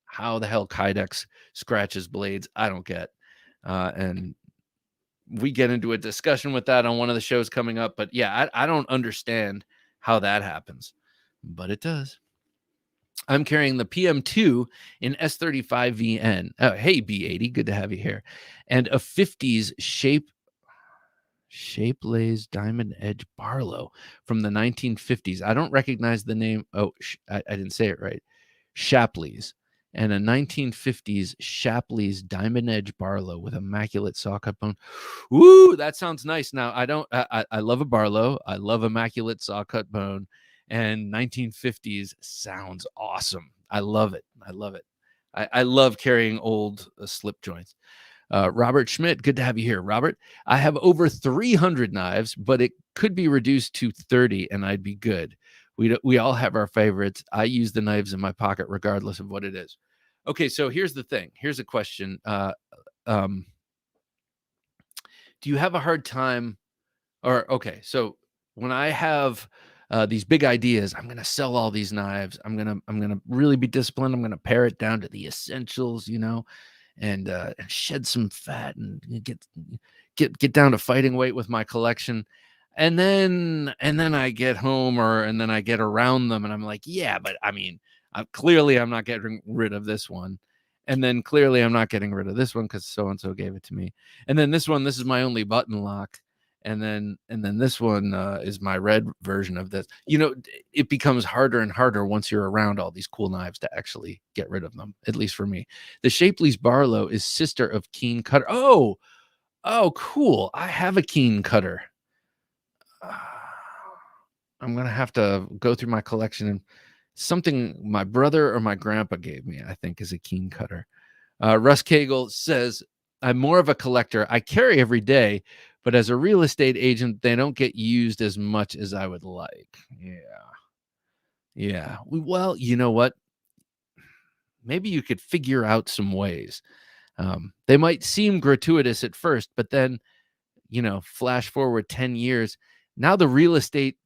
Speaker 1: how the hell Kydex scratches blades, I don't get. And we get into a discussion with that on one of the shows coming up. But yeah, I don't understand how that happens, but it does. I'm carrying the PM2 in S35VN. Oh, hey, B80, good to have you here. And a 50s Shapelace Diamond Edge Barlow from the 1950s. I don't recognize the name. Oh, I didn't say it right. Shapleys. And a 1950s Shapleys Diamond Edge Barlow with immaculate saw cut bone. Ooh, that sounds nice. Now, I love a Barlow. I love immaculate saw cut bone. And 1950s sounds awesome. I love it. I love carrying old slip joints. Robert Schmidt, good to have you here. Robert, I have over 300 knives, but it could be reduced to 30 and I'd be good. We all have our favorites. I use the knives in my pocket regardless of what it is. Okay, so here's the thing. Here's a question. Do you have a hard time? Okay, so when I have these big ideas, I'm gonna sell all these knives. I'm gonna really be disciplined. I'm gonna pare it down to the essentials, you know, and shed some fat and get down to fighting weight with my collection. And then I get home and then I get around them and I'm like, yeah, but I mean, clearly I'm not getting rid of this one. And then clearly I'm not getting rid of this one because so-and-so gave it to me. And then this one, this is my only button lock. And then this one is my red version of this. You know, it becomes harder and harder once you're around all these cool knives to actually get rid of them, at least for me. The Shapely's Barlow is sister of Keen Cutter. Oh, cool. I have a Keen Cutter. I'm going to have to go through my collection, and something my brother or my grandpa gave me, I think, is a Keen Cutter. Russ Cagle says, I'm more of a collector. I carry every day, but as a real estate agent, they don't get used as much as I would like. Yeah. Well, you know what? maybe you could figure out some ways. They might seem gratuitous at first, but then, flash forward 10 years. Now the real estate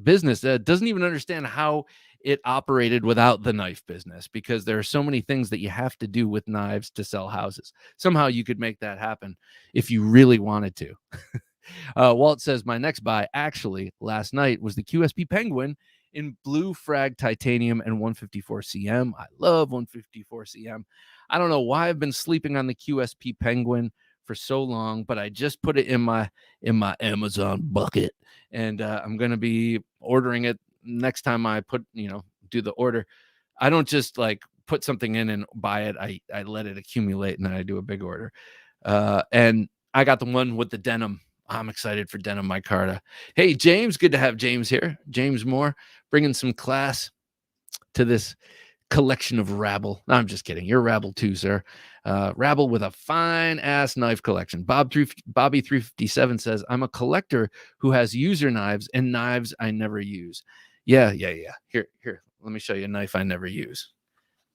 Speaker 1: business doesn't even understand how it operated without the knife business, because there are so many things that you have to do with knives to sell houses. Somehow you could make that happen if you really wanted to. Walt says, my next buy actually last night was the QSP Penguin in blue frag titanium and 154 cm. I love 154 cm. I don't know why I've been sleeping on the QSP Penguin for so long, but I just put it in my Amazon bucket, and I'm going to be ordering it next time I do the order. I don't just like put something in and buy it. I let it accumulate, and then I do a big order. And I got the one with the denim. I'm excited for denim micarta. Hey, James, good to have James here. James Moore, bringing some class to this collection of rabble. No, I'm just kidding. You're rabble too, sir. Rabble with a fine ass knife collection. Bobby 357 says, I'm a collector who has user knives and knives I never use. Yeah. Here. Let me show you a knife I never use.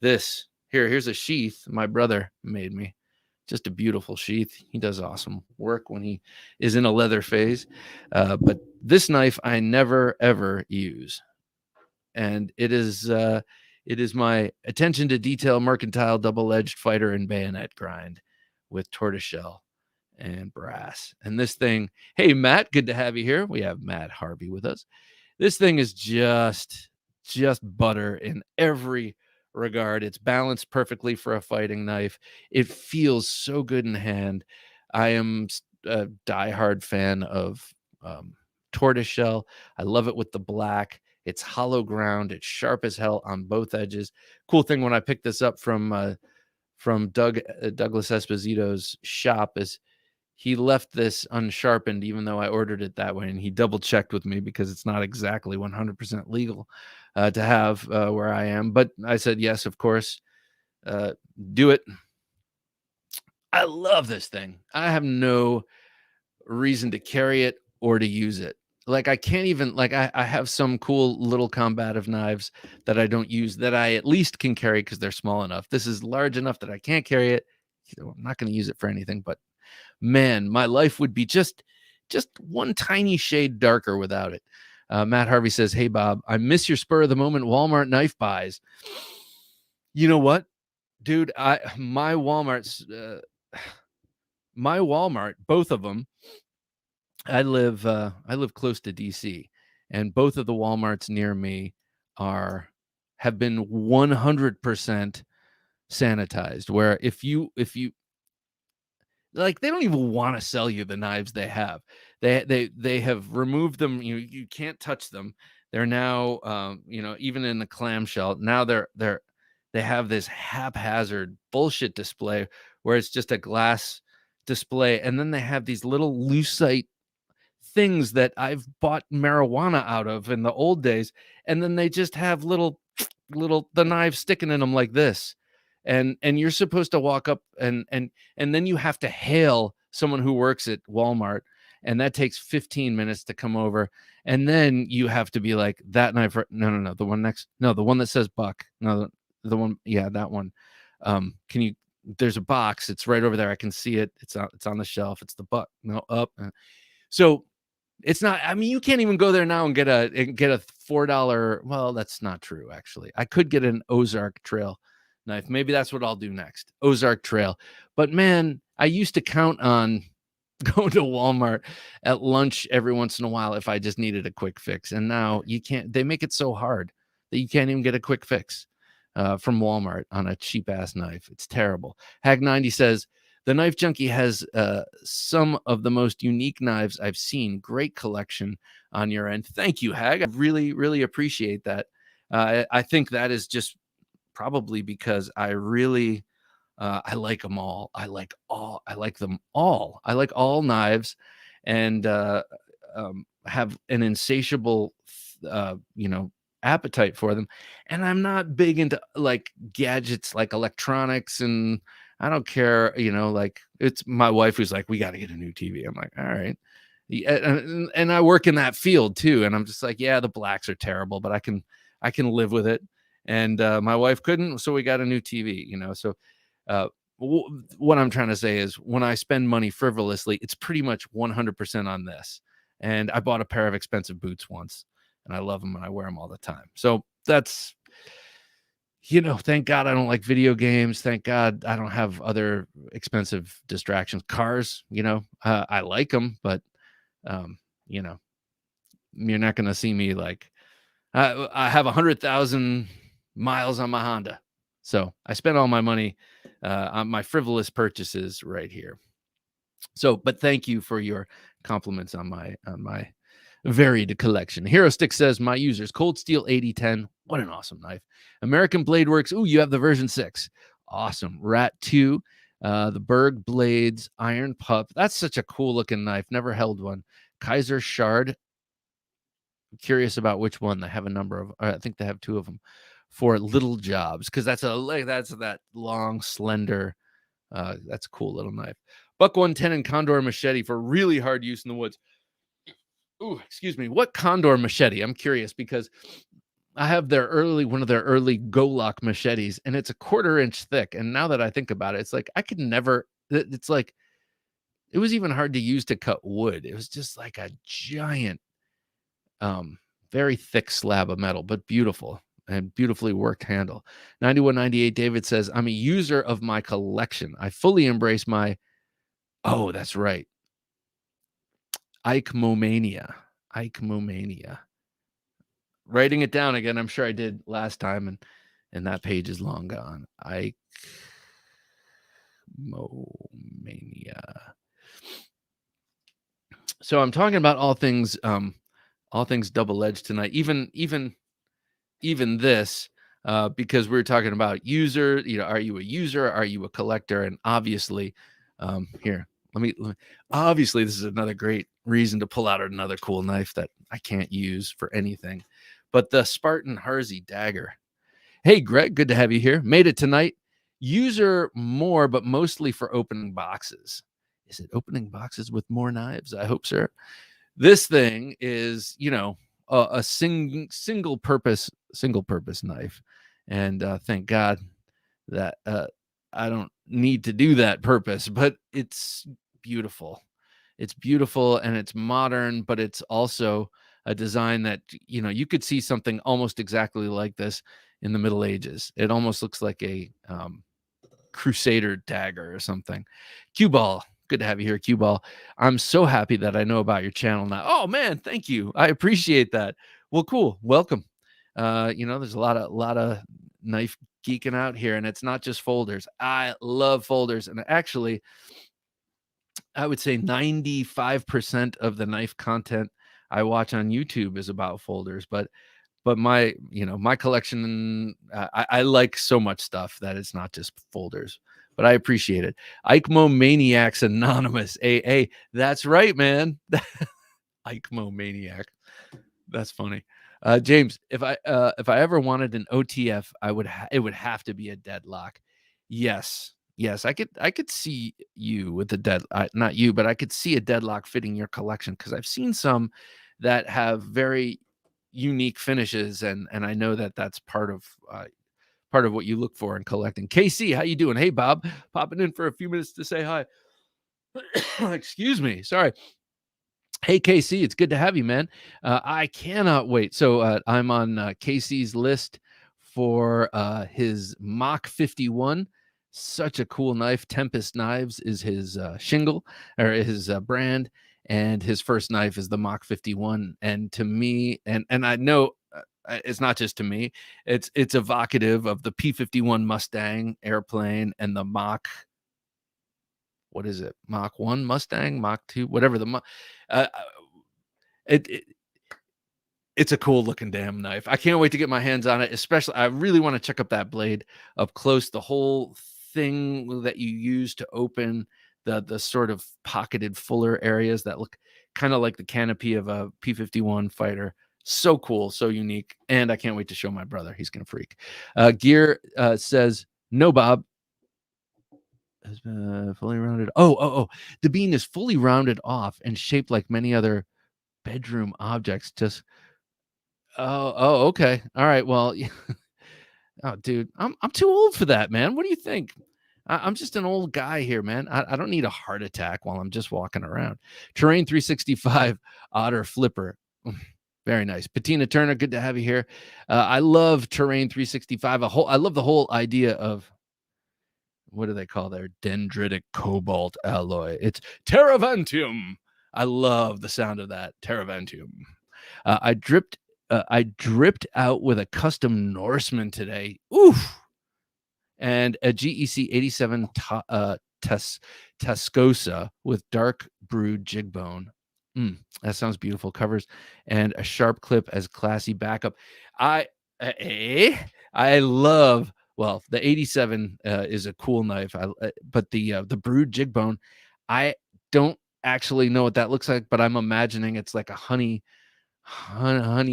Speaker 1: Here's a sheath my brother made me. Just a beautiful sheath. He does awesome work when he is in a leather phase. But this knife I never, ever use. And it is my attention to detail mercantile double-edged fighter and bayonet grind with tortoiseshell and brass. And this thing, hey, Matt, good to have you here. We have Matt Harvey with us. This thing is just butter in every regard. It's balanced perfectly for a fighting knife. It feels so good in hand. I am a diehard fan of tortoiseshell. I love it with the black. It's hollow ground. It's sharp as hell on both edges. Cool thing when I picked this up from Douglas Esposito's shop is he left this unsharpened, even though I ordered it that way, and he double checked with me because it's not exactly 100% legal to have where I am. But I said, yes, of course, do it. I love this thing. I have no reason to carry it or to use it. Like I can't even, like I have some cool little combative knives that I don't use that I at least can carry because they're small enough. This is large enough that I can't carry it. I'm not going to use it for anything, but man, my life would be just one tiny shade darker without it. Matt Harvey says, hey, Bob, I miss your spur of the moment Walmart knife buys. You know what, dude? My Walmart, both of them, I live close to DC, and both of the Walmarts near me have been 100% sanitized, where if you like, they don't even want to sell you the knives they have. They have removed them. You can't touch them. They're now even in the clamshell. Now they have this haphazard bullshit display where it's just a glass display, and then they have these little lucite things that I've bought marijuana out of in the old days, and then they just have little the knives sticking in them like this, and you're supposed to walk up and then you have to hail someone who works at Walmart, and that takes 15 minutes to come over, and then you have to be like, that knife, no, the one next, no, the one that says Buck, no, the one, yeah, that one, can you, there's a box, it's right over there, I can see it, it's on the shelf, it's the Buck, no, up. So it's not, I mean, you can't even go there now and get a $4. Well, that's not true. Actually, I could get an Ozark Trail knife. Maybe that's what I'll do next. Ozark Trail. But man, I used to count on going to Walmart at lunch every once in a while if I just needed a quick fix. And now you can't, they make it so hard that you can't even get a quick fix from Walmart on a cheap ass knife. It's terrible. Hag90 says, the Knife Junkie has some of the most unique knives I've seen. Great collection on your end. Thank you, Hag. I really, really appreciate that. I think that is just probably because I really, I like them all. I like them all. I like all knives, and have an insatiable, appetite for them. And I'm not big into like gadgets, like electronics, and I don't care, like, it's my wife who's like, we got to get a new TV. I'm like, all right. And I work in that field too. And I'm just like, yeah, the blacks are terrible, but I can live with it. and my wife couldn't, so we got a new TV. So uh, what I'm trying to say is, when I spend money frivolously, it's pretty much 100% on this. And I bought a pair of expensive boots once, and I love them, and I wear them all the time. So that's, thank God I don't like video games. Thank God I don't have other expensive distractions. Cars, I like them, but um, you know, you're not going to see me like, I have 100,000 miles on my Honda. So I spent all my money on my frivolous purchases right here. So, but thank you for your compliments on my varied collection. Hero Stick says, my users, Cold Steel 8010. What an awesome knife. American Blade Works. Ooh, you have the version 6. Awesome. Rat 2. The Berg Blades Iron Pup. That's such a cool looking knife. Never held one. Kaiser Shard. I'm curious about which one. They have a number of, I think they have 2 of them for little jobs, because that's that long, slender. That's a cool little knife. Buck 110 and Condor machete for really hard use in the woods. Ooh, excuse me. What Condor machete? I'm curious, because I have one of their early Go-Lock machetes, and it's a 1/4 inch thick. And now that I think about it, it's like I could never. It's like it was even hard to use to cut wood. It was just like a giant, very thick slab of metal, but beautiful and beautifully worked handle. 9198 David says, I'm a user of my collection. I fully embrace my. Oh, that's right. Eichmomania. Writing it down again. I'm sure I did last time, and that page is long gone. Eichmomania. So I'm talking about all things double-edged tonight. Even this, because we were talking about user. Are you a user? Are you a collector? And obviously, here. Let me. Obviously, this is another great reason to pull out another cool knife that I can't use for anything, but the Spartan Harzy dagger. Hey, Greg, good to have you here. Made it tonight. User more, but mostly for opening boxes. Is it opening boxes with more knives? I hope, sir. This thing is, a single purpose knife, and thank God that I don't need to do that purpose, but it's beautiful. It's beautiful, and it's modern, but it's also a design that, you could see something almost exactly like this in the Middle Ages. It almost looks like a Crusader dagger or something. Cue Ball, good to have you here, Cue Ball. I'm so happy that I know about your channel now. Oh man, thank you. I appreciate that. Well, cool. Welcome. There's a lot of knife geeking out here, and it's not just folders. I love folders, and actually I would say 95% of the knife content I watch on YouTube is about folders, but my collection, I like so much stuff that it's not just folders, but I appreciate it. Eichmomaniacs Anonymous AA. That's right, man. Eichmomaniac. That's funny. James, if I ever wanted an OTF, it would have to be a deadlock. Yes, I could see you with the not you, but I could see a deadlock fitting your collection, because I've seen some that have very unique finishes, and I know that that's part of what you look for in collecting. KC, how you doing? Hey, Bob, popping in for a few minutes to say hi. Excuse me, sorry. Hey, KC, it's good to have you, man. I cannot wait. So I'm on KC's list for his Mach 51. Such a cool knife. Tempest Knives is his shingle, or his brand, and his first knife is the Mach 51. And to me, and I know it's not just to me, it's evocative of the P-51 Mustang airplane and the Mach. What is it? Mach 1 Mustang, Mach 2, whatever the it's a cool looking damn knife. I can't wait to get my hands on it. Especially, I really want to check up that blade up close. The whole thing that you use to open the sort of pocketed fuller areas that look kind of like the canopy of a P-51 fighter. So cool, so unique, and I can't wait to show my brother. He's gonna freak. Gear says, no, Bob. Has been fully rounded. Oh. The bean is fully rounded off and shaped like many other bedroom objects. Just okay. All right. Well, Oh, dude, I'm too old for that, man. What do you think? I'm just an old guy here, man. I don't need a heart attack while I'm just walking around. Terrain 365 Otter Flipper. Very nice. Patina Turner, good to have you here. I love Terrain 365. I love the whole idea of, what do they call their dendritic cobalt alloy? It's Terravantium. I love the sound of that. Terravantium. I dripped out with a custom Norseman today. Oof. And a GEC 87 Tascosa with dark brewed jig bone. That sounds beautiful. Covers and a sharp clip as classy backup. I love. Well, the 87 is a cool knife. But the brewed jig bone, I don't actually know what that looks like, but I'm imagining it's like a honey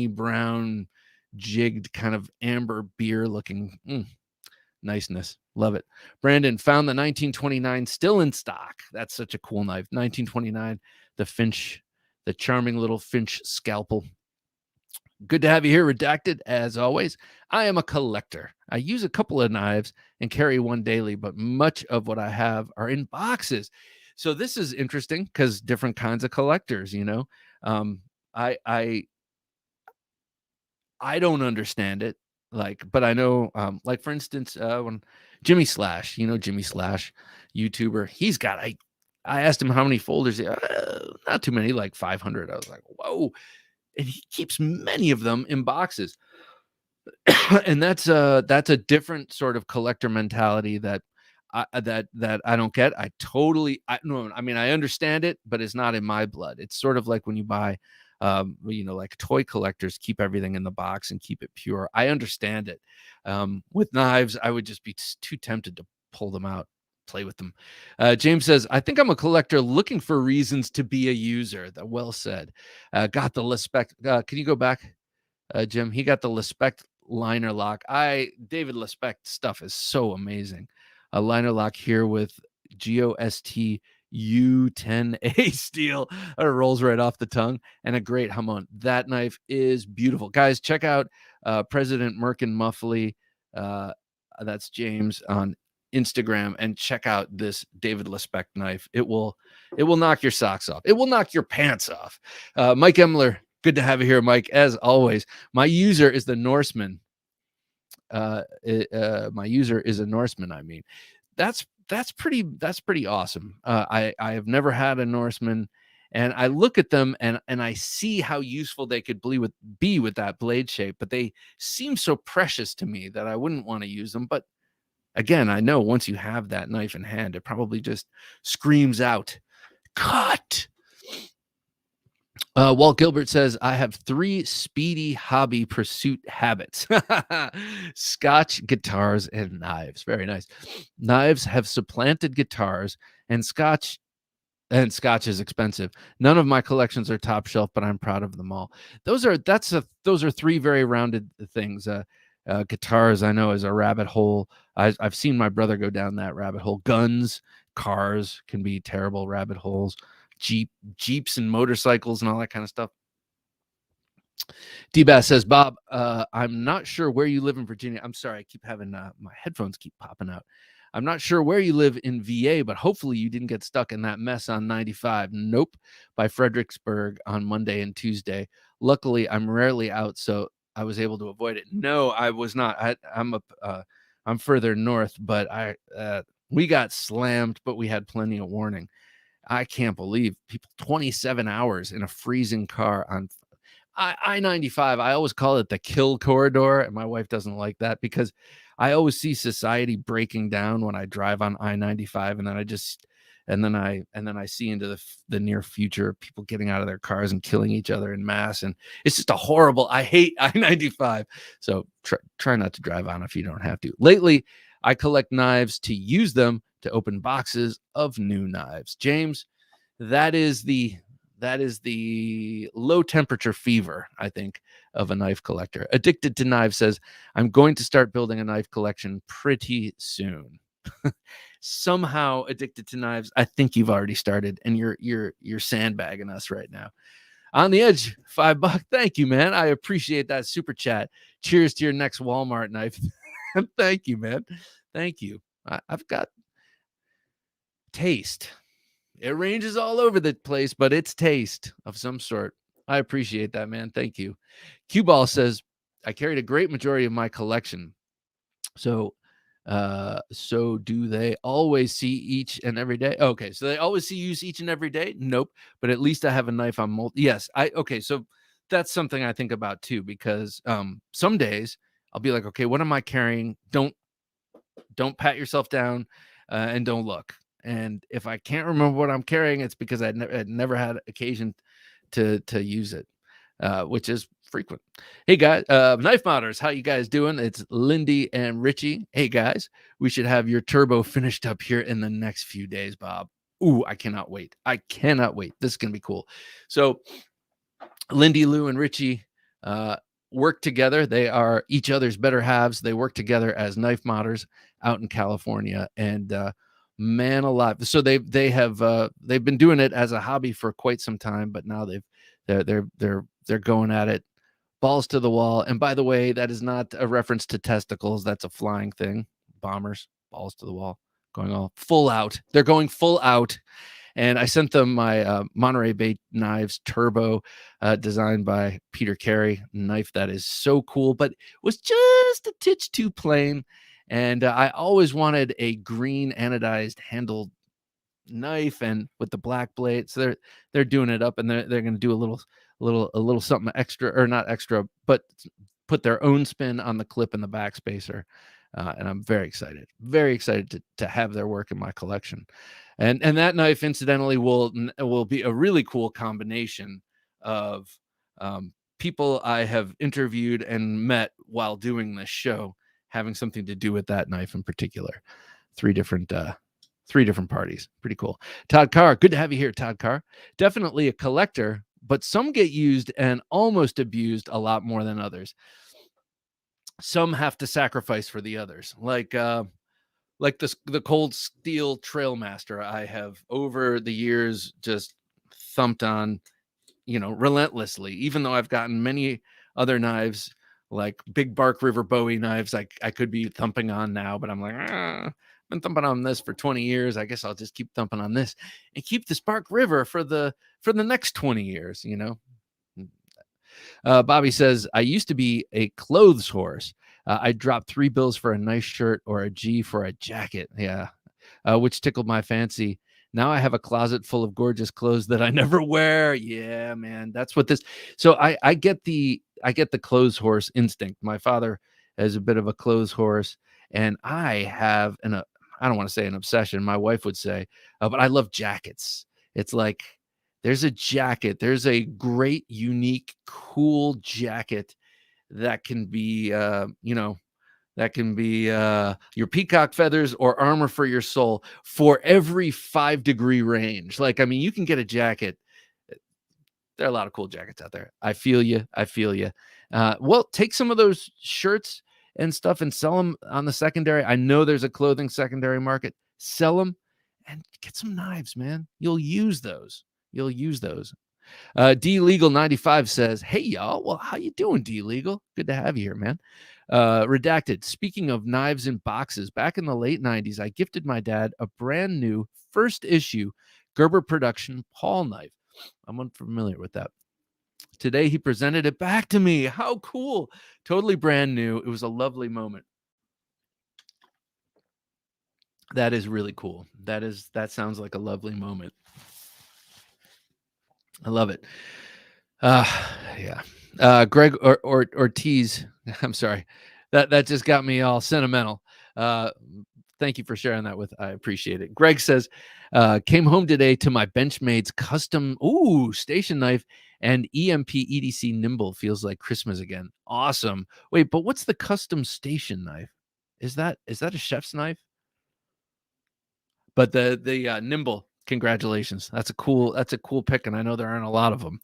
Speaker 1: brown jigged kind of amber beer looking. Niceness. Love it. Brandon found the 1929 still in stock. That's such a cool knife. 1929, the Finch, the charming little Finch scalpel. Good to have you here, Redacted, as always. I am a collector. I use a couple of knives and carry one daily, but much of what I have are in boxes. So this is interesting because different kinds of collectors, you know. I don't understand it. But I know, like for instance, when Jimmy Slash, Jimmy Slash, YouTuber, he's got, I asked him how many folders, not too many, like 500. I was like, whoa. And he keeps many of them in boxes. And that's a different sort of collector mentality that I don't get. I understand it, but it's not in my blood. It's sort of like when you buy, like toy collectors keep everything in the box and keep it pure. I understand it. With knives, I would just be too tempted to pull them out, play with them. James says, I think I'm a collector looking for reasons to be a user. Well said. Got the Lespect. Can you go back, Jim? He got the Lespect liner lock. David Lespect stuff is so amazing. A liner lock here with GOST U10A steel. It rolls right off the tongue, and a great hamon. That knife is beautiful. Guys, check out President Merkin Muffley. That's James on Instagram, and check out this David Lespect knife. It will knock your socks off. It will knock your pants off. Mike Emler, good to have you here, Mike, as always. My user is the Norseman. My user is a Norseman. I mean, that's pretty awesome. I have never had a Norseman, and I look at them and I see how useful they could be with that blade shape, but they seem so precious to me that I wouldn't want to use them. But again, I know once you have that knife in hand, it probably just screams out, cut. Walt Gilbert says, I have 3 speedy hobby pursuit habits. Scotch, guitars, and knives. Very nice. Knives have supplanted guitars, and Scotch is expensive. None of my collections are top shelf, but I'm proud of them all. Those are 3 very rounded things. Guitars, I know, is a rabbit hole. I've seen my brother go down that rabbit hole. Guns, cars can be terrible rabbit holes. Jeeps and motorcycles and all that kind of stuff. D-Bass says, Bob, I'm not sure where you live in Virginia. I'm sorry, I keep having my headphones keep popping out. I'm not sure where you live in VA, but hopefully you didn't get stuck in that mess on 95. Nope, by Fredericksburg on Monday and Tuesday. Luckily, I'm rarely out, so I was able to avoid it. No, I was not. I'm further north, but we got slammed, but we had plenty of warning. I can't believe people 27 hours in a freezing car on I-95. I always call it the kill corridor, and my wife doesn't like that because I always see society breaking down when I drive on I-95, and then I see into the near future of people getting out of their cars and killing each other in mass, and it's just a horrible. I hate I-95, so try not to drive on if you don't have to. Lately, I collect knives to use them to open boxes of new knives. James, that is the low temperature fever, I think, of a knife collector. Addicted to Knives says, I'm going to start building a knife collection pretty soon. Somehow Addicted to Knives, I think you've already started, and you're sandbagging us right now. On the Edge, $5. Thank you, man. I appreciate that super chat. Cheers to your next Walmart knife. Thank you, man. Thank you. I've got taste. It ranges all over the place, but it's taste of some sort. I appreciate that, man. Thank you. Cue Ball says, I carried a great majority of my collection. So so do they always see each and every day? Okay, so they always see use each and every day? Nope. But at least I have a knife on multi. Yes, okay, so that's something I think about too, because some days I'll be like, okay, what am I carrying? Don't pat yourself down, and don't look. And if I can't remember what I'm carrying, it's because I'd never had occasion to use it, which is frequent. Hey guys, knife modders, how you guys doing? It's Lindy and Richie. Hey guys, we should have your turbo finished up here in the next few days, Bob. Ooh, I cannot wait. I cannot wait. This is gonna be cool. So Lindy, Lou, and Richie work together. They are each other's better halves. They work together as knife modders out in California, and man alive. So they've been doing it as a hobby for quite some time, but now they're going at it balls to the wall. And by the way, that is not a reference to testicles. That's a flying thing. Bombers, balls to the wall, going all full out. They're going full out. And I sent them my Monterey Bay Knives Turbo, designed by Peter Carey, knife that is so cool, but was just a titch too plain. And I always wanted a green anodized handled knife, and with the black blade. So they're doing it up, and they're going to do a little something extra, or not extra, but put their own spin on the clip and the backspacer. And I'm very excited to have their work in my collection. And that knife, incidentally, will be a really cool combination of people I have interviewed and met while doing this show, having something to do with that knife in particular. Three different parties. Pretty cool. Todd Carr, good to have you here, Todd Carr. Definitely a collector, but some get used and almost abused a lot more than others. Some have to sacrifice for the others, like the Cold Steel Trailmaster. I have over the years just thumped on, relentlessly, even though I've gotten many other knives like Big Bark River Bowie knives I could be thumping on now, but I'm like, I've been thumping on this for 20 years. I guess I'll just keep thumping on this and keep the Spark River for the next 20 years, Bobby says, I used to be a clothes horse. I dropped 3 bills for a nice shirt or a G for a jacket. Yeah. Which tickled my fancy. Now I have a closet full of gorgeous clothes that I never wear. Yeah, man. That's what this. So I get the clothes horse instinct. My father is a bit of a clothes horse, and I have I don't want to say an obsession. My wife would say, but I love jackets. It's like, there's a great, unique, cool jacket that can be, your peacock feathers or armor for your soul for every 5-degree range. Like, I mean, you can get a jacket. There are a lot of cool jackets out there. I feel you. Well, take some of those shirts and stuff and sell them on the secondary. I know there's a clothing secondary market. Sell them and get some knives, man. You'll use those. D Legal 95 says, hey y'all, well, how you doing, D Legal? Good to have you here, man. Redacted, speaking of knives in boxes, back in the late 90s, I gifted my dad a brand new first issue Gerber production Paul knife. I'm unfamiliar with that. Today he presented it back to me. How cool. Totally brand new. It was a lovely moment. That is really cool. That sounds like a lovely moment. I love it. Yeah. Greg or Ortiz. I'm sorry. That just got me all sentimental. Thank you for sharing that with. I appreciate it. Greg says, came home today to my Benchmade's custom station knife and EMP EDC Nimble. Feels like Christmas again. Awesome. Wait, but what's the custom station knife? Is that a chef's knife? But the Nimble, congratulations. That's a cool pick, and I know there aren't a lot of them.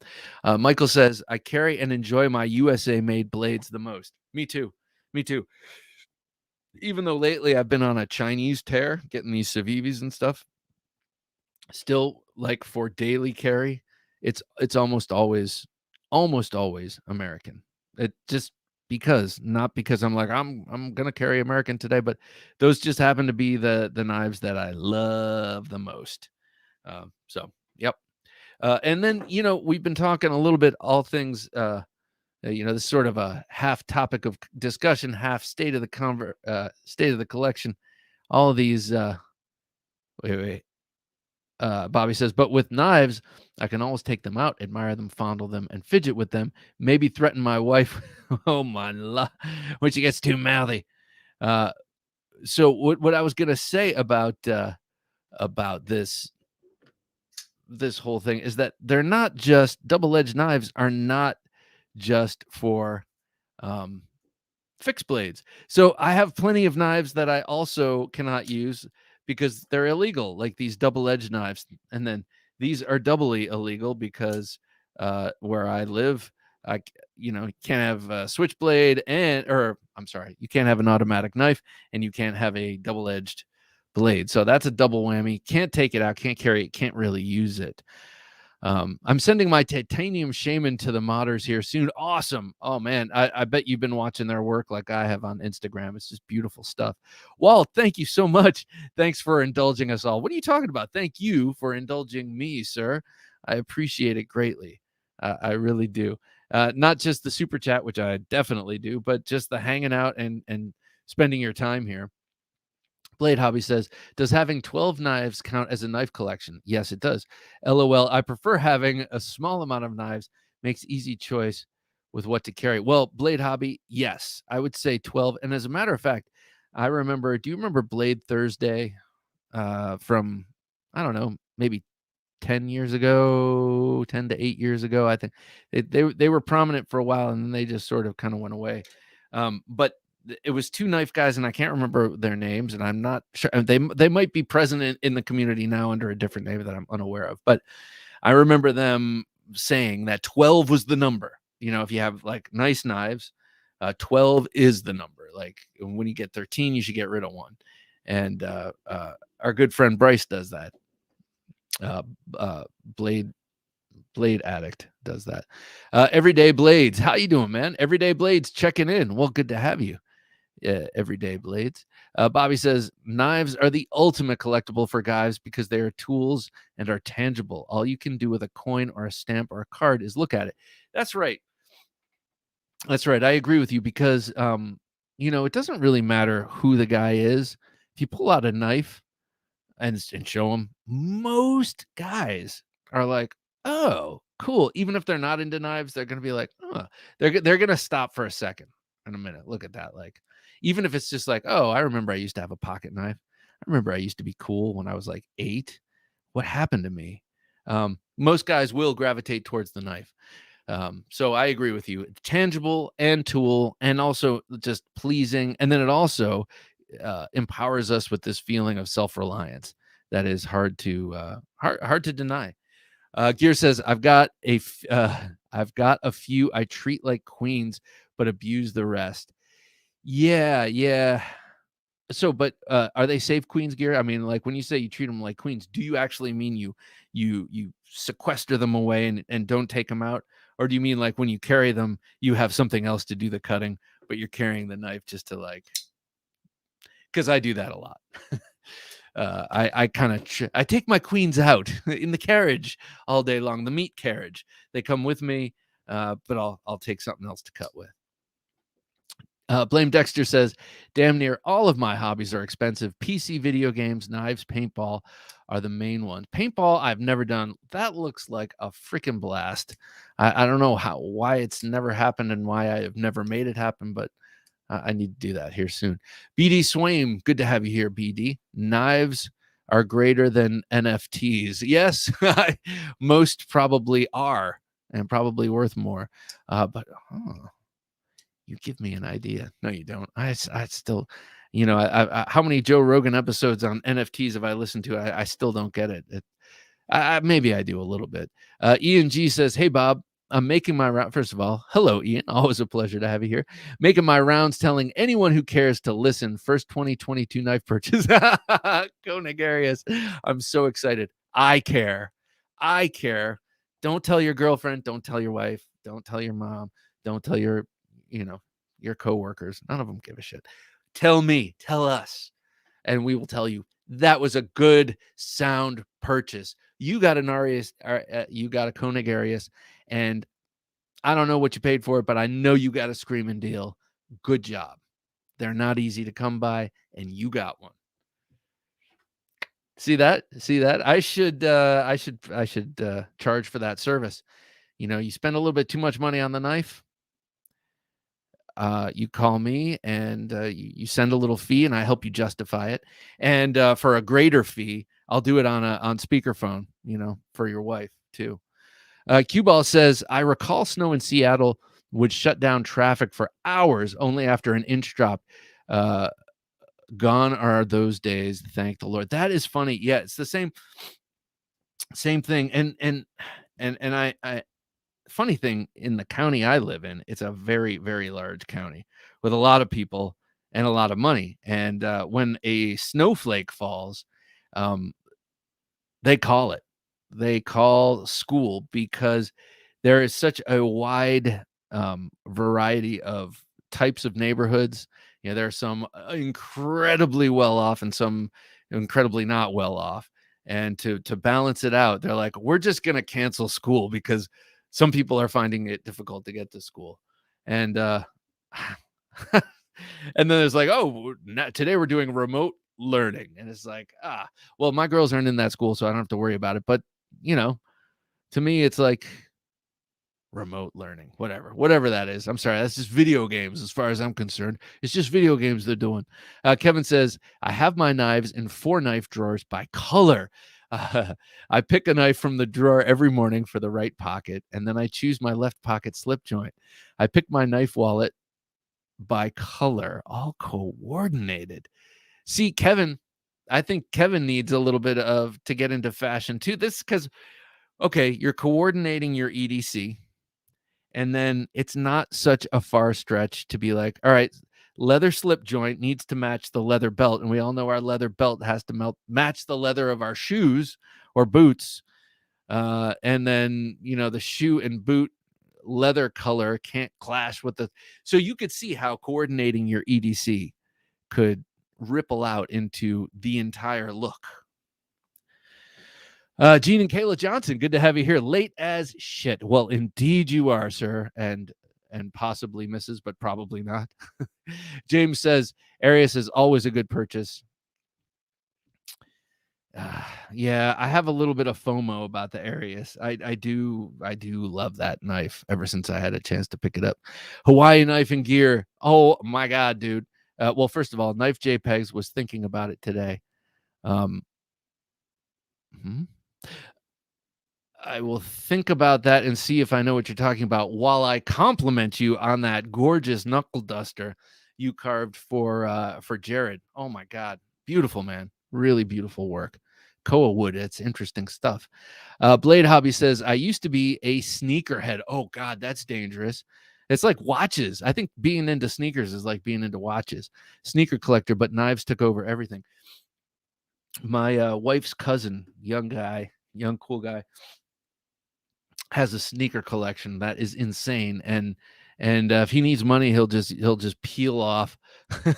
Speaker 1: Michael says, I carry and enjoy my USA made blades the most. Me too. Even though lately I've been on a Chinese tear, getting these Civivis and stuff, still, like, for daily carry, it's almost always American. It just because I'm like, I'm gonna carry American today, but those just happen to be the knives that I love the most. So yep. And then, we've been talking a little bit, all things, this is sort of a half topic of discussion, half state of state of the collection. All of these, wait. Bobby says, but with knives, I can always take them out, admire them, fondle them, and fidget with them. Maybe threaten my wife. Oh my lord, when she gets too mouthy. So what I was gonna say about this whole thing is that they're not just double-edged knives are not just for fixed blades. So I have plenty of knives that I also cannot use because they're illegal, like these double-edged knives. And then these are doubly illegal because where I live, you can't have a switchblade you can't have an automatic knife and you can't have a double-edged blade. So that's a double whammy. Can't take it out, can't carry it, can't really use it. I'm sending my titanium shaman to the modders here soon. Awesome. Oh man, I bet you've been watching their work like I have on Instagram. It's just beautiful stuff. Walt, thank you so much. Thanks for indulging us all. What are you talking about? Thank you for indulging me, sir. I appreciate it greatly. I really do. Not just the super chat, which I definitely do, but just the hanging out and spending your time here. Blade Hobby says, does having 12 knives count as a knife collection? Yes, it does. LOL, I prefer having a small amount of knives. Makes easy choice with what to carry. Well, Blade Hobby, yes, I would say 12. And as a matter of fact, do you remember Blade Thursday from, I don't know, maybe 10 years ago, 10 to 8 years ago? I think they were prominent for a while and then they just sort of kind of went away. But it was two knife guys and I can't remember their names and I'm not sure they might be present in the community now under a different name that I'm unaware of, but I remember them saying that 12 was the number. If you have like nice knives, 12 is the number. Like when you get 13 you should get rid of one. And our good friend Bryce does that. Blade Addict does that. Everyday Blades, how you doing, man? Everyday Blades checking in. Well, good to have you. Everyday Blades. Bobby says knives are the ultimate collectible for guys because they are tools and are tangible. All you can do with a coin or a stamp or a card is look at it. That's right. I agree with you because it doesn't really matter who the guy is. If you pull out a knife and show them, most guys are like, oh, cool. Even if they're not into knives, they're gonna be like, oh, they're gonna stop for a second in a minute. Look at that. Like, even if it's just like, oh, I remember I used to have a pocket knife. I remember I used to be cool when I was like 8. What happened to me? Most guys will gravitate towards the knife. So I agree with you. Tangible and tool, and also just pleasing. And then it also empowers us with this feeling of self-reliance that is hard to deny. Gear says, I've got a few I treat like queens, but abuse the rest. Yeah. So, but are they safe queens, Gear? I mean, like when you say you treat them like queens, do you actually mean you sequester them away and don't take them out? Or do you mean like when you carry them, you have something else to do the cutting, but you're carrying the knife just to like, because I do that a lot. I take my queens out in the carriage all day long, the meat carriage. They come with me, but I'll take something else to cut with. Blame Dexter says, damn near all of my hobbies are expensive. PC, video games, knives, paintball are the main ones. Paintball, I've never done. That looks like a freaking blast. I don't know why it's never happened and why I have never made it happen, but I need to do that here soon. BD Swaim, good to have you here, BD. Knives are greater than NFTs. Yes, most probably are and probably worth more. But you give me an idea. No, you don't. I still, how many Joe Rogan episodes on NFTs have I listened to? I still don't get it. Maybe I do a little bit. Ian G says, hey, Bob, I'm making my round. First of all, hello, Ian. Always a pleasure to have you here. Making my rounds, telling anyone who cares to listen. First 2022 knife purchase. Go Nagarius. I'm so excited. I care. Don't tell your girlfriend. Don't tell your wife. Don't tell your mom. Don't tell your, your coworkers. None of them give a shit. Tell us, and we will tell you that was a good sound purchase. You got an Arius, you got a Koenig Arius, and I don't know what you paid for it, but I know you got a screaming deal. Good job. They're not easy to come by, and you got one. See that? I should charge for that service. You spend a little bit too much money on the knife. You call me and you send a little fee, and I help you justify it. And for a greater fee, I'll do it on speakerphone. For your wife too. Q Ball says, I recall snow in Seattle would shut down traffic for hours only after an inch drop. Gone are those days, thank the Lord. That is funny. Yeah, it's the same thing. And I funny thing, in the county I live in, it's a very, very large county with a lot of people and a lot of money. And when a snowflake falls, they call school, because there is such a wide variety of types of neighborhoods. There are some incredibly well off and some incredibly not well off. And to balance it out, they're like, we're just going to cancel school because some people are finding it difficult to get to school. And and then there's like, oh, today we're doing remote learning. And it's like, well, my girls aren't in that school, so I don't have to worry about it. But, to me, it's like remote learning, whatever that is. I'm sorry, that's just video games as far as I'm concerned. It's just video games they're doing. Kevin says, I have my knives in 4 knife drawers by color. I pick a knife from the drawer every morning for the right pocket, and then I choose my left pocket slip joint. I pick my knife wallet by color, all coordinated. See, Kevin, I think Kevin needs a little bit to get into fashion too. This because, okay, you're coordinating your EDC, and then it's not such a far stretch to be like, all right, leather slip joint needs to match the leather belt. And we all know our leather belt has to match the leather of our shoes or boots. And then, the shoe and boot leather color can't clash with so you could see how coordinating your EDC could ripple out into the entire look. Gene and Kayla Johnson, good to have you here. Late as shit. Well, indeed you are, sir, and possibly Mrs., but probably not. James says Arius is always a good purchase. Yeah, I have a little bit of FOMO about the Arius. I do love that knife ever since I had a chance to pick it up. Hawaii Knife and Gear. Oh my God, dude. Well, first of all, Knife JPEGs was thinking about it today. I will think about that and see if I know what you're talking about while I compliment you on that gorgeous knuckle duster you carved for Jared. Oh my God. Beautiful, man. Really beautiful work. Koa wood. It's interesting stuff. Blade Hobby says, I used to be a sneakerhead. Oh God, that's dangerous. It's like watches. I think being into sneakers is like being into watches. Sneaker collector, but knives took over everything. My wife's cousin, young cool guy, has a sneaker collection that is insane. And if he needs money, he'll just peel off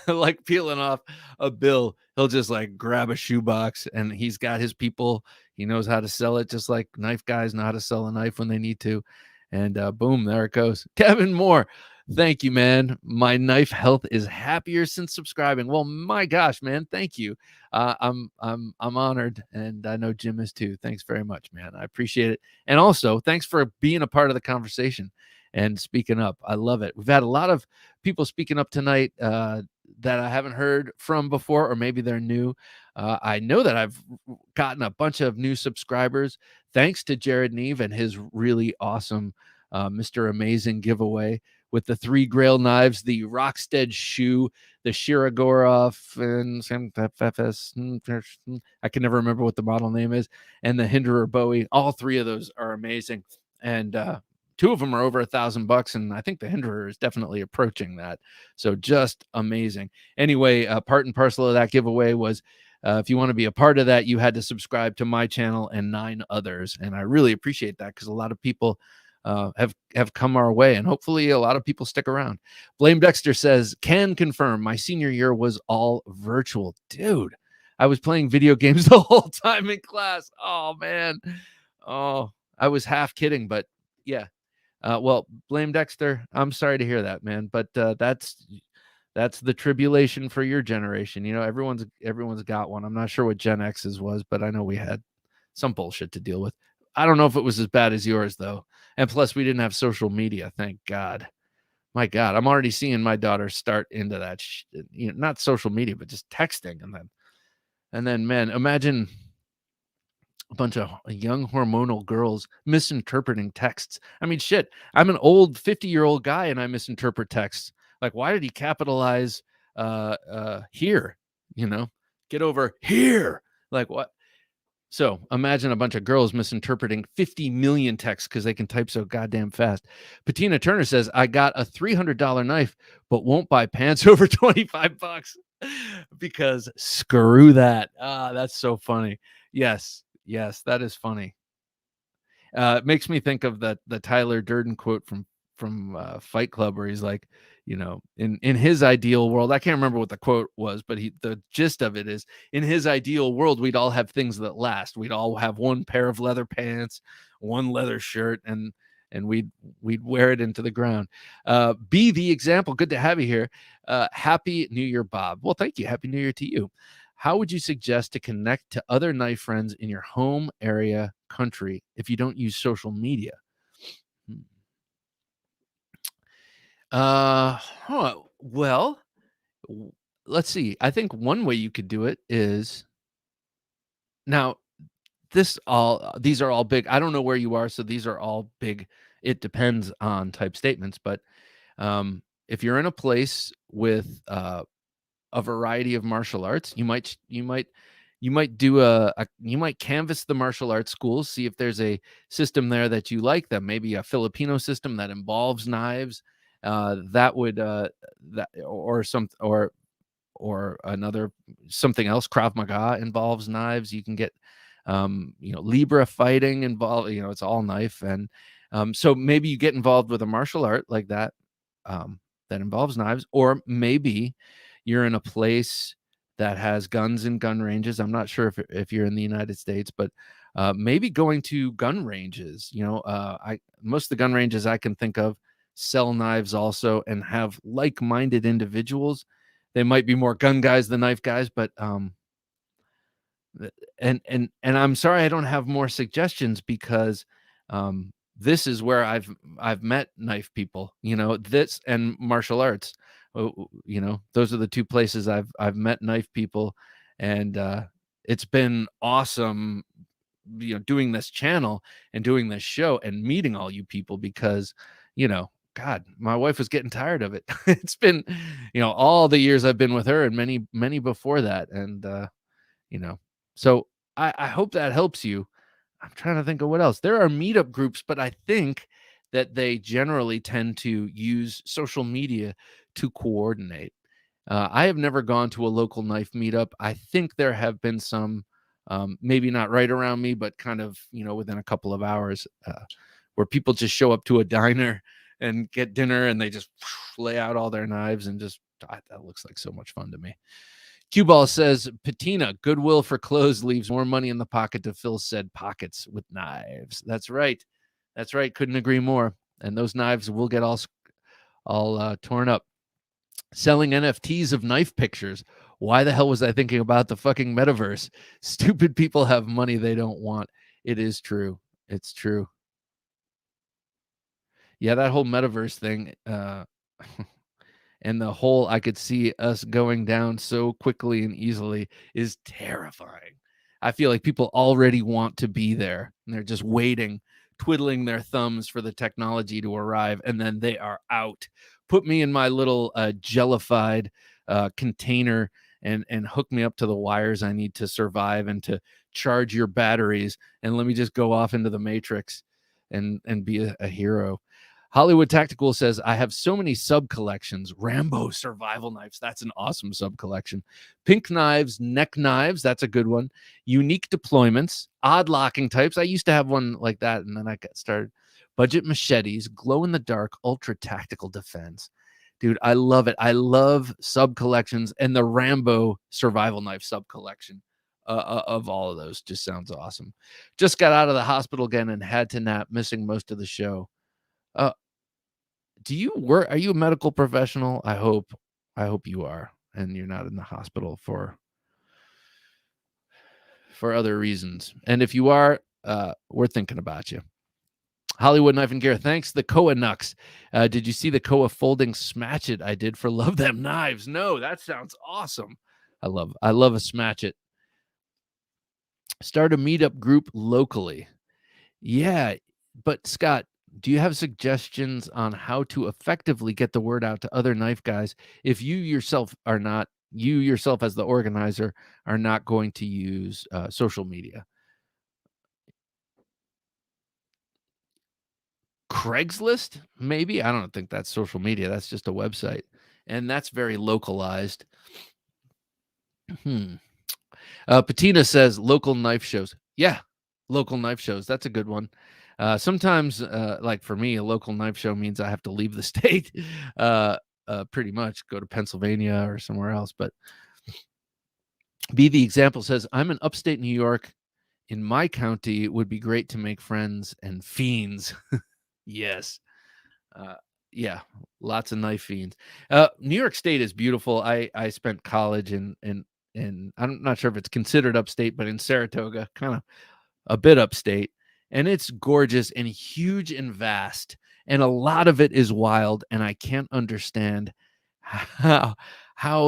Speaker 1: like peeling off a bill. He'll just like grab a shoebox, and he's got his people. He knows how to sell it, just like knife guys know how to sell a knife when they need to. And boom, there it goes. Kevin Moore, thank you, man. My knife health is happier since subscribing. Well, my gosh, man, thank you. I'm honored, and I know Jim is too. Thanks very much, man. I appreciate it. And also, thanks for being a part of the conversation and speaking up. I love it. We've had a lot of people speaking up tonight that I haven't heard from before, or maybe they're new. I know that I've gotten a bunch of new subscribers thanks to Jared Neve and his really awesome Mr. Amazing giveaway with the 3 Grail knives, the Rockstead shoe, the Shirogorov, and I can never remember what the model name is, and the Hinderer Bowie. All 3 of those are amazing. And 2 of them are over $1,000, and I think the Hinderer is definitely approaching that. So just amazing. Anyway, part and parcel of that giveaway was, if you want to be a part of that, you had to subscribe to my channel and 9 others. And I really appreciate that, because a lot of people have come our way, and hopefully a lot of people stick around. Blame Dexter says, can confirm my senior year was all virtual. Dude, I was playing video games the whole time in class. Oh man. Oh, I was half kidding, but yeah. Well, Blame Dexter, I'm sorry to hear that, man, but that's the tribulation for your generation. You know, everyone's got one. I'm not sure what Gen X's was, but I know we had some bullshit to deal with. I don't know if it was as bad as yours though. And plus we didn't have social media, thank God. My God, I'm already seeing my daughter start into that you know, not social media, but just texting. And then man, imagine a bunch of young hormonal girls misinterpreting texts. I mean, shit, I'm an old 50-year-old guy and I misinterpret texts. Like, why did he capitalize here? You know, get over here. Like, what? So imagine a bunch of girls misinterpreting 50 million texts because they can type so goddamn fast. Patina Turner says, I got a $300 knife, but won't buy pants over 25 bucks because screw that. Ah, that's so funny. Yes, that is funny. It makes me think of the Tyler Durden quote from Fight Club, where he's like, you know, in his ideal world, I can't remember what the quote was, but the gist of it is, in his ideal world, we'd all have things that last. We'd all have one pair of leather pants, one leather shirt, and we'd wear it into the ground. Be the example. Good to have you here. Happy New Year, Bob. Well, thank you. Happy New Year to you. How would you suggest to connect to other knife friends in your home area country if you don't use social media? Well, let's see. I think one way you could do it is, now these are all big. I don't know where you are, so these are all big. It depends on type statements, but if you're in a place with a variety of martial arts, you might do you might canvass the martial arts schools, see if there's a system there that you like, that maybe a Filipino system that involves knives, that would that or another something else. Krav Maga involves knives. You can get you know, Libra fighting involved, you know, it's all knife. And so maybe you get involved with a martial art like that, that involves knives, or maybe you're in a place that has guns and gun ranges. I'm not sure if you're in the United States, but maybe going to gun ranges. You know, most of the gun ranges I can think of sell knives also and have like-minded individuals. They might be more gun guys than knife guys, but and I'm sorry I don't have more suggestions, because this is where I've met knife people, you know, this and martial arts. You know, those are the two places I've met knife people, and it's been awesome, you know, doing this channel and doing this show and meeting all you people, because, you know, God, my wife was getting tired of it. It's been, you know, all the years I've been with her and many before that, and you know, so I hope that helps you. I'm trying to think of what else. There are meetup groups, but I think that they generally tend to use social media to coordinate. I have never gone to a local knife meetup. I think there have been some, maybe not right around me, but kind of, you know, within a couple of hours, where people just show up to a diner and get dinner, and they just lay out all their knives, and just, that looks like so much fun to me. Cue Ball says, Patina, Goodwill for clothes leaves more money in the pocket to fill said pockets with knives. That's right. That's right. Couldn't agree more. And those knives will get all torn up. Selling NFTs of knife pictures. Why the hell was I thinking about the fucking metaverse? Stupid people have money they don't want. It is true. It's true. Yeah, that whole metaverse thing, and the whole, I could see us going down so quickly and easily, is terrifying. I feel like people already want to be there, and they're just waiting, twiddling their thumbs for the technology to arrive, and then they are out. Put me in my little jellified container, and hook me up to the wires I need to survive and to charge your batteries, and let me just go off into the matrix and be a hero. Hollywood Tactical says, I have so many sub collections. Rambo survival knives. That's an awesome sub collection. Pink knives, neck knives. That's a good one. Unique deployments, odd locking types. I used to have one like that, and then I got started. budget machetes, glow-in-the-dark, ultra-tactical defense. Dude, I love it. I love sub-collections, and the Rambo survival knife sub-collection of all of those just sounds awesome. Just got out of the hospital again and had to nap, missing most of the show. Do you work? Are you a medical professional? I hope you are, and you're not in the hospital for other reasons. And if you are, we're thinking about you. Hollywood Knife and Gear, thanks. The Koa Nux. Did you see the Koa folding smatch it I did for Love Them Knives? No, that sounds awesome. I love a smatch it. Start a meetup group locally. Yeah, but Scott, do you have suggestions on how to effectively get the word out to other knife guys if you yourself as the organizer are not going to use social media? Craigslist, maybe? I don't think that's social media. That's just a website. And that's very localized. Patina says local knife shows. Yeah, local knife shows. That's a good one. Sometimes, like for me, a local knife show means I have to leave the state, pretty much go to Pennsylvania or somewhere else. But Be the Example says, I'm in upstate New York. In my county, it would be great to make friends and fiends. Yes. Yeah, lots of knife fiends. New York State is beautiful. I spent college in I'm not sure if it's considered upstate, but in Saratoga, kind of a bit upstate, and it's gorgeous and huge and vast, and a lot of it is wild, and I can't understand how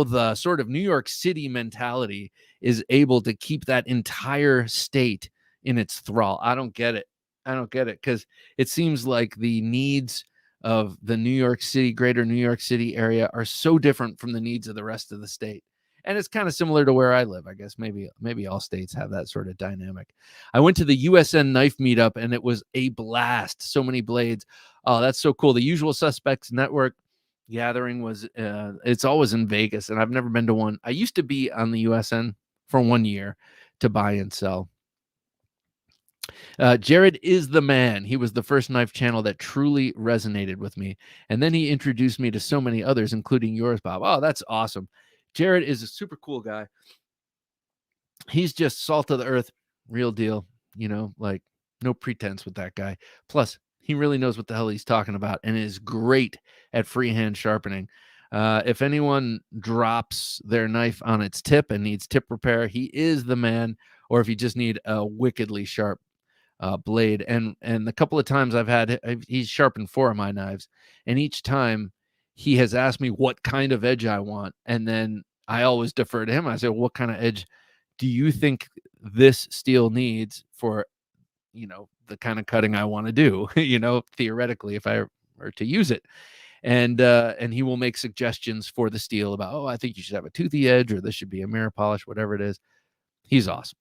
Speaker 1: the sort of New York City mentality is able to keep that entire state in its thrall. I don't get it. Because it seems like the needs of the greater New York City area are so different from the needs of the rest of the state. And it's kind of similar to where I live. I guess maybe all states have that sort of dynamic. I went to the USN knife meetup and it was a blast. So many blades. Oh, that's so cool. The Usual Suspects Network gathering was it's always in Vegas, and I've never been to one. I used to be on the USN for 1 year to buy and sell. Jared is the man. He was the first knife channel that truly resonated with me. And then he introduced me to so many others, including yours, Bob. Oh, that's awesome. Jared is a super cool guy. He's just salt of the earth, real deal, like no pretense with that guy. Plus, he really knows what the hell he's talking about and is great at freehand sharpening. If anyone drops their knife on its tip and needs tip repair, he is the man. Or if you just need a wickedly sharp blade, and the couple of times he's sharpened 4 of my knives, and each time he has asked me what kind of edge I want, and then I always defer to him. I say, what kind of edge do you think this steel needs for the kind of cutting I want to do, theoretically, if I were to use it? And he will make suggestions for the steel about, I think you should have a toothy edge, or this should be a mirror polish, whatever it is. He's awesome.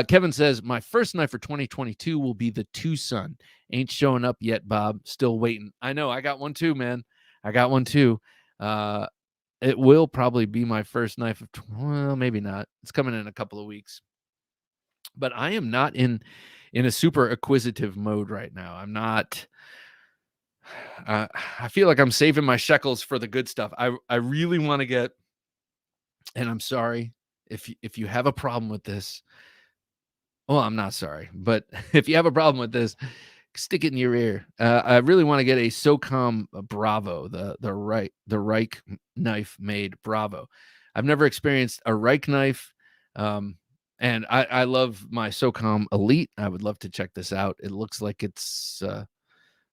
Speaker 1: Kevin says, my first knife for 2022 will be the Tucson. Ain't showing up yet, Bob. Still waiting. I know. I got one too, man. I got one too. It will probably be my first knife well, maybe not. It's coming in a couple of weeks. But I am not in a super acquisitive mode right now. I'm not. I feel like I'm saving my shekels for the good stuff. I really want to get, and I'm sorry if you have a problem with this. Well, I'm not sorry, but if you have a problem with this, stick it in your ear. I really want to get a SOCOM Bravo, the Reich knife made Bravo. I've never experienced a Reich knife, and I love my SOCOM Elite. I would love to check this out. It looks like it's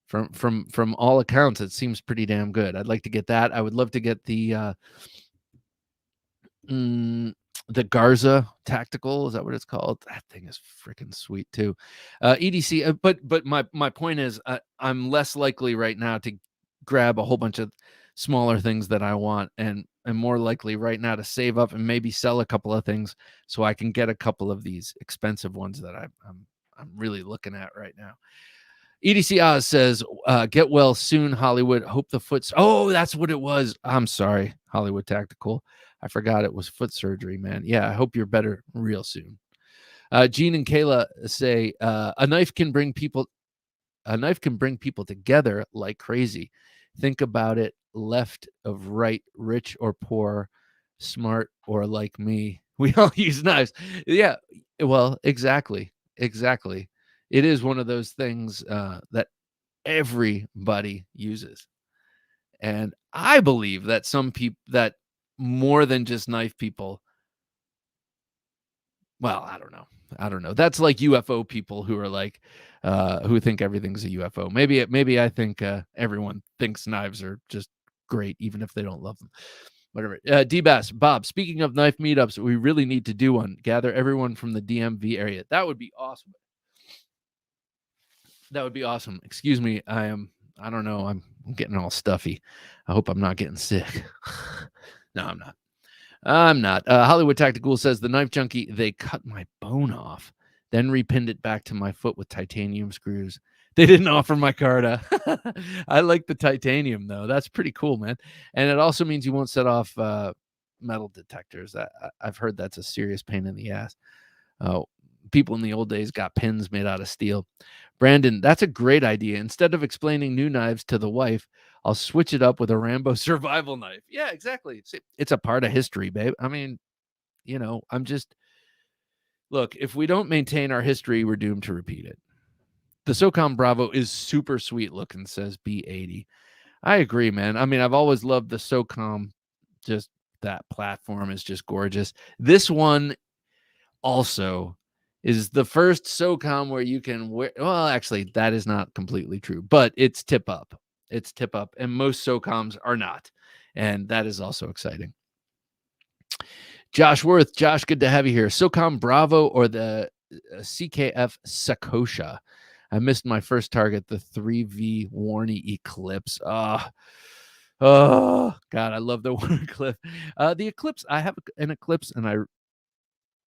Speaker 1: from all accounts, it seems pretty damn good. I'd like to get that. I would love to get the Garza Tactical. Is that what it's called? That thing is freaking sweet too. EDC. But my point is, I'm less likely right now to grab a whole bunch of smaller things that I want, and I'm more likely right now to save up and maybe sell a couple of things so I can get a couple of these expensive ones that I'm really looking at right now. EDC Oz says, get well soon, Hollywood. Hope the foot's... Oh, that's what it was. I'm sorry, Hollywood Tactical. I forgot it was foot surgery, man. Yeah, I hope you're better real soon. Gene and Kayla say, a knife can bring people... A knife can bring people together like crazy. Think about it, left of right, rich or poor, smart or like me. We all use knives. Yeah, well, exactly. Exactly. It is one of those things that everybody uses. And I believe that some people, that more than just knife people, well, I don't know. I don't know. That's like UFO people who are like, who think everything's a UFO. Maybe I think everyone thinks knives are just great, even if they don't love them. Whatever. D-Bass, Bob, speaking of knife meetups, we really need to do one. Gather everyone from the DMV area. That would be awesome. That would be awesome. Excuse me. I don't know. I'm getting all stuffy. I hope I'm not getting sick. No, I'm not. I'm not. Hollywood Tactical says the Knife Junkie, they cut my bone off, then repinned it back to my foot with titanium screws. They didn't offer my Carta. I like the titanium, though. That's pretty cool, man. And it also means you won't set off metal detectors. I've heard that's a serious pain in the ass. People in the old days got pins made out of steel. Brandon, that's a great idea. Instead of explaining new knives to the wife, I'll switch it up with a Rambo survival knife. Yeah, exactly. It's a part of history, babe. I mean, I'm just, look, if we don't maintain our history, we're doomed to repeat it. The SOCOM Bravo is super sweet looking, says B80. I agree, man. I mean, I've always loved the SOCOM. Just that platform is just gorgeous. This one also is the first SOCOM where you can wear, well, actually, that is not completely true, but it's tip up. It's tip up, and most SOCOMs are not. And that is also exciting. Josh Worth, Josh, good to have you here. SOCOM Bravo or the CKF Sakosha? I missed my first target, the 3V Warney Eclipse. Oh, God, I love the Warney Eclipse. The Eclipse, I have an Eclipse, and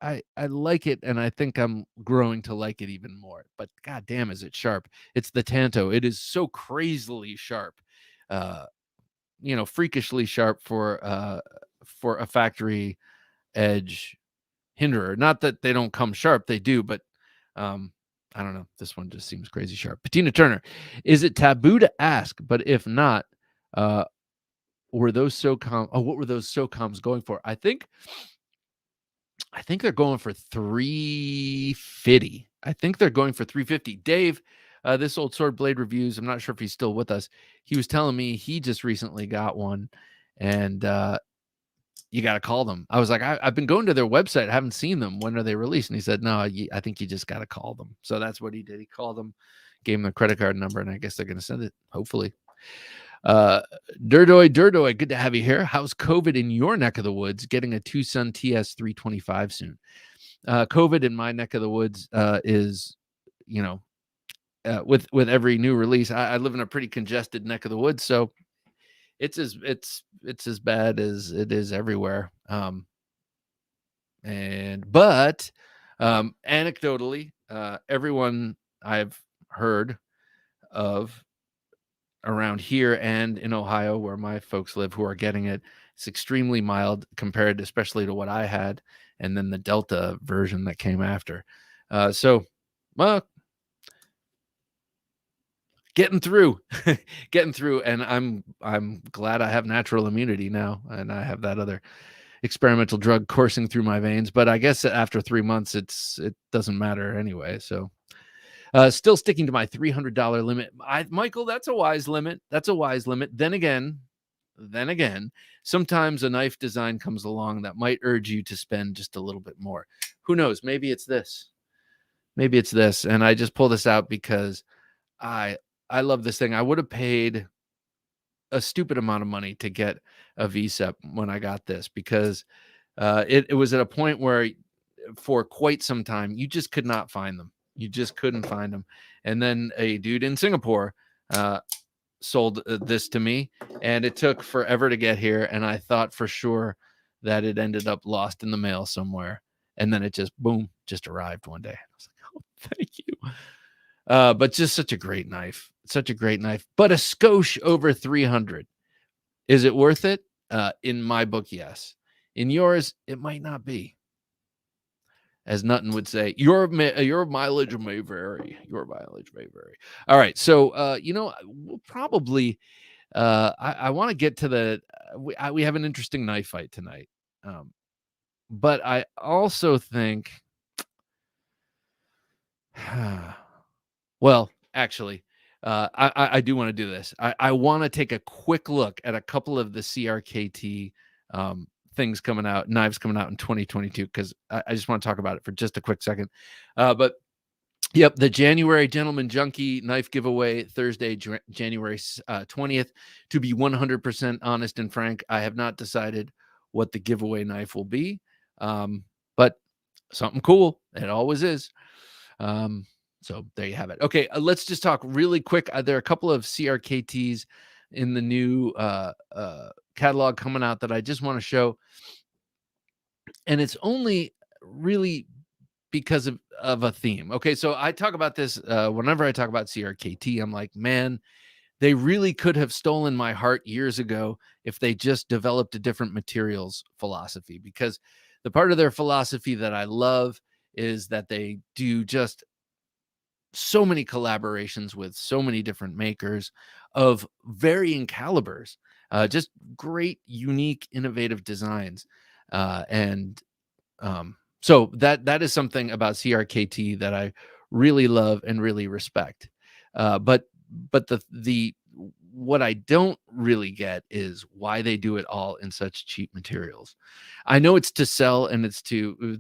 Speaker 1: I like it, and I think I'm growing to like it even more. But god damn, is it sharp? It's the Tanto. It is so crazily sharp, uh, freakishly sharp for a factory edge hinderer. Not that they don't come sharp, they do, but I don't know. This one just seems crazy sharp. Patina Turner, is it taboo to ask? But if not, were those SOCOM? Oh, what were those SOCOMs going for? I think they're going for 350. I think they're going for 350. Dave, this old sword blade reviews. I'm not sure if he's still with us. He was telling me he just recently got one, and you got to call them. I was like, I've been going to their website. I haven't seen them. When are they released? And he said, no, I think you just got to call them. So that's what he did. He called them, gave them a credit card number, and I guess they're going to send it, hopefully. Durdoy, good to have you here. How's COVID in your neck of the woods? Getting a Tucson TS 325 soon. COVID in my neck of the woods is, with every new release. I live in a pretty congested neck of the woods, so it's as bad as it is everywhere. Anecdotally, everyone I've heard of around here and in Ohio, where my folks live, who are getting it, it's extremely mild compared, especially to what I had, and then the Delta version that came after. Well, getting through, and I'm glad I have natural immunity now, and I have that other experimental drug coursing through my veins. But I guess after 3 months, it doesn't matter anyway. So. Still sticking to my $300 limit. Michael, that's a wise limit. That's a wise limit. Then again, sometimes a knife design comes along that might urge you to spend just a little bit more. Who knows? Maybe it's this. And I just pull this out because I love this thing. I would have paid a stupid amount of money to get a VSEP when I got this, because it was at a point where for quite some time you just could not find them. You just couldn't find them. And then a dude in Singapore sold this to me, and it took forever to get here. And I thought for sure that it ended up lost in the mail somewhere. And then it just, boom, just arrived one day. I was like, oh, thank you. But just such a great knife. But a skosh over 300. Is it worth it? In my book, yes. In yours, it might not be. as Nutton would say, your mileage may vary. Your mileage may vary. All right, so we'll probably. I want to get to the. We have an interesting knife fight tonight, but I also think. Well, actually, I do want to do this. I want to take a quick look at a couple of the CRKT things coming out, knives coming out in 2022, because I just want to talk about it for just a quick second. But yep, the January Gentleman Junkie knife giveaway Thursday, January 20th. To be 100% honest and frank, I have not decided what the giveaway knife will be, but something cool. It always is. So there you have it. Okay, let's just talk really quick. There are a couple of CRKTs in the new catalog coming out that I just want to show, and it's only really because of a theme. Okay, so I talk about this whenever I talk about CRKT. I'm like, man, they really could have stolen my heart years ago if they just developed a different materials philosophy, because the part of their philosophy that I love is that they do just so many collaborations with so many different makers of varying calibers, just great, unique, innovative designs. And so that is something about CRKT that I really love and really respect. But the what I don't really get is why they do it all in such cheap materials. I know it's to sell, and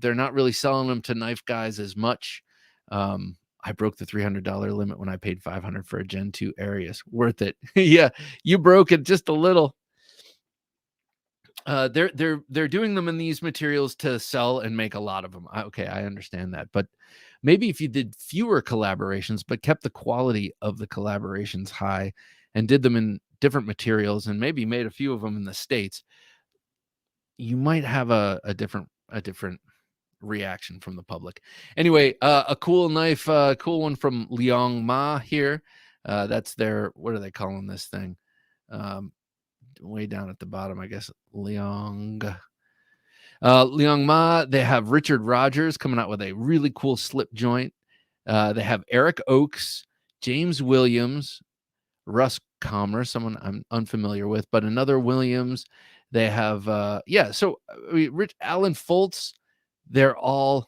Speaker 1: they're not really selling them to knife guys as much. I broke the $300 limit when I paid $500 for a Gen 2 Arius. Worth it. Yeah, you broke it just a little. They're doing them in these materials to sell and make a lot of them. Okay, I understand that, but maybe if you did fewer collaborations but kept the quality of the collaborations high and did them in different materials and maybe made a few of them in the States, you might have a different reaction from the public. Anyway, a cool knife, cool one from Liang Ma here. That's their, what are they calling this thing? Way down at the bottom, I guess. Liang Ma. They have Richard Rogers coming out with a really cool slip joint. They have Eric Oakes, James Williams, Russ Commerce, someone I'm unfamiliar with, but another Williams. They have Rich Alan Foltz. They're all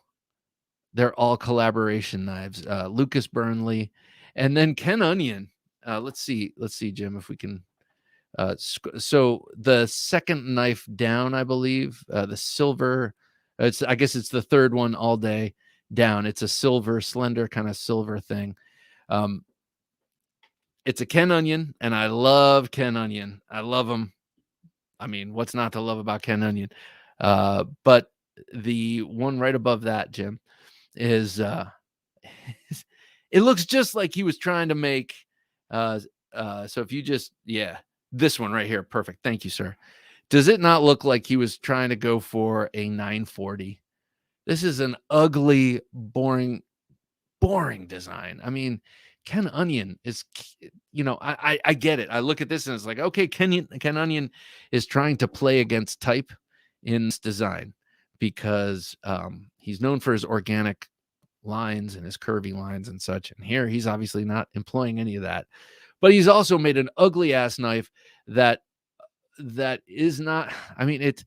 Speaker 1: collaboration knives. Lucas Burnley, and then Ken Onion. Let's see, Jim, if we can. So the second knife down, I believe, the silver. I guess it's the third one all day down. It's a silver, slender kind of silver thing. It's a Ken Onion, and I love Ken Onion. I love him. I mean, what's not to love about Ken Onion? But the one right above that, Jim, is it looks just like he was trying to make so if you just this one right here, perfect, thank you, sir. Does it not look like he was trying to go for a 940? This is an ugly, boring design. I mean, Ken Onion is, I get it. I look at this and it's like, okay, Ken Onion is trying to play against type in this design because he's known for his organic lines and his curvy lines and such. And here he's obviously not employing any of that, but he's also made an ugly ass knife that is not, I mean, it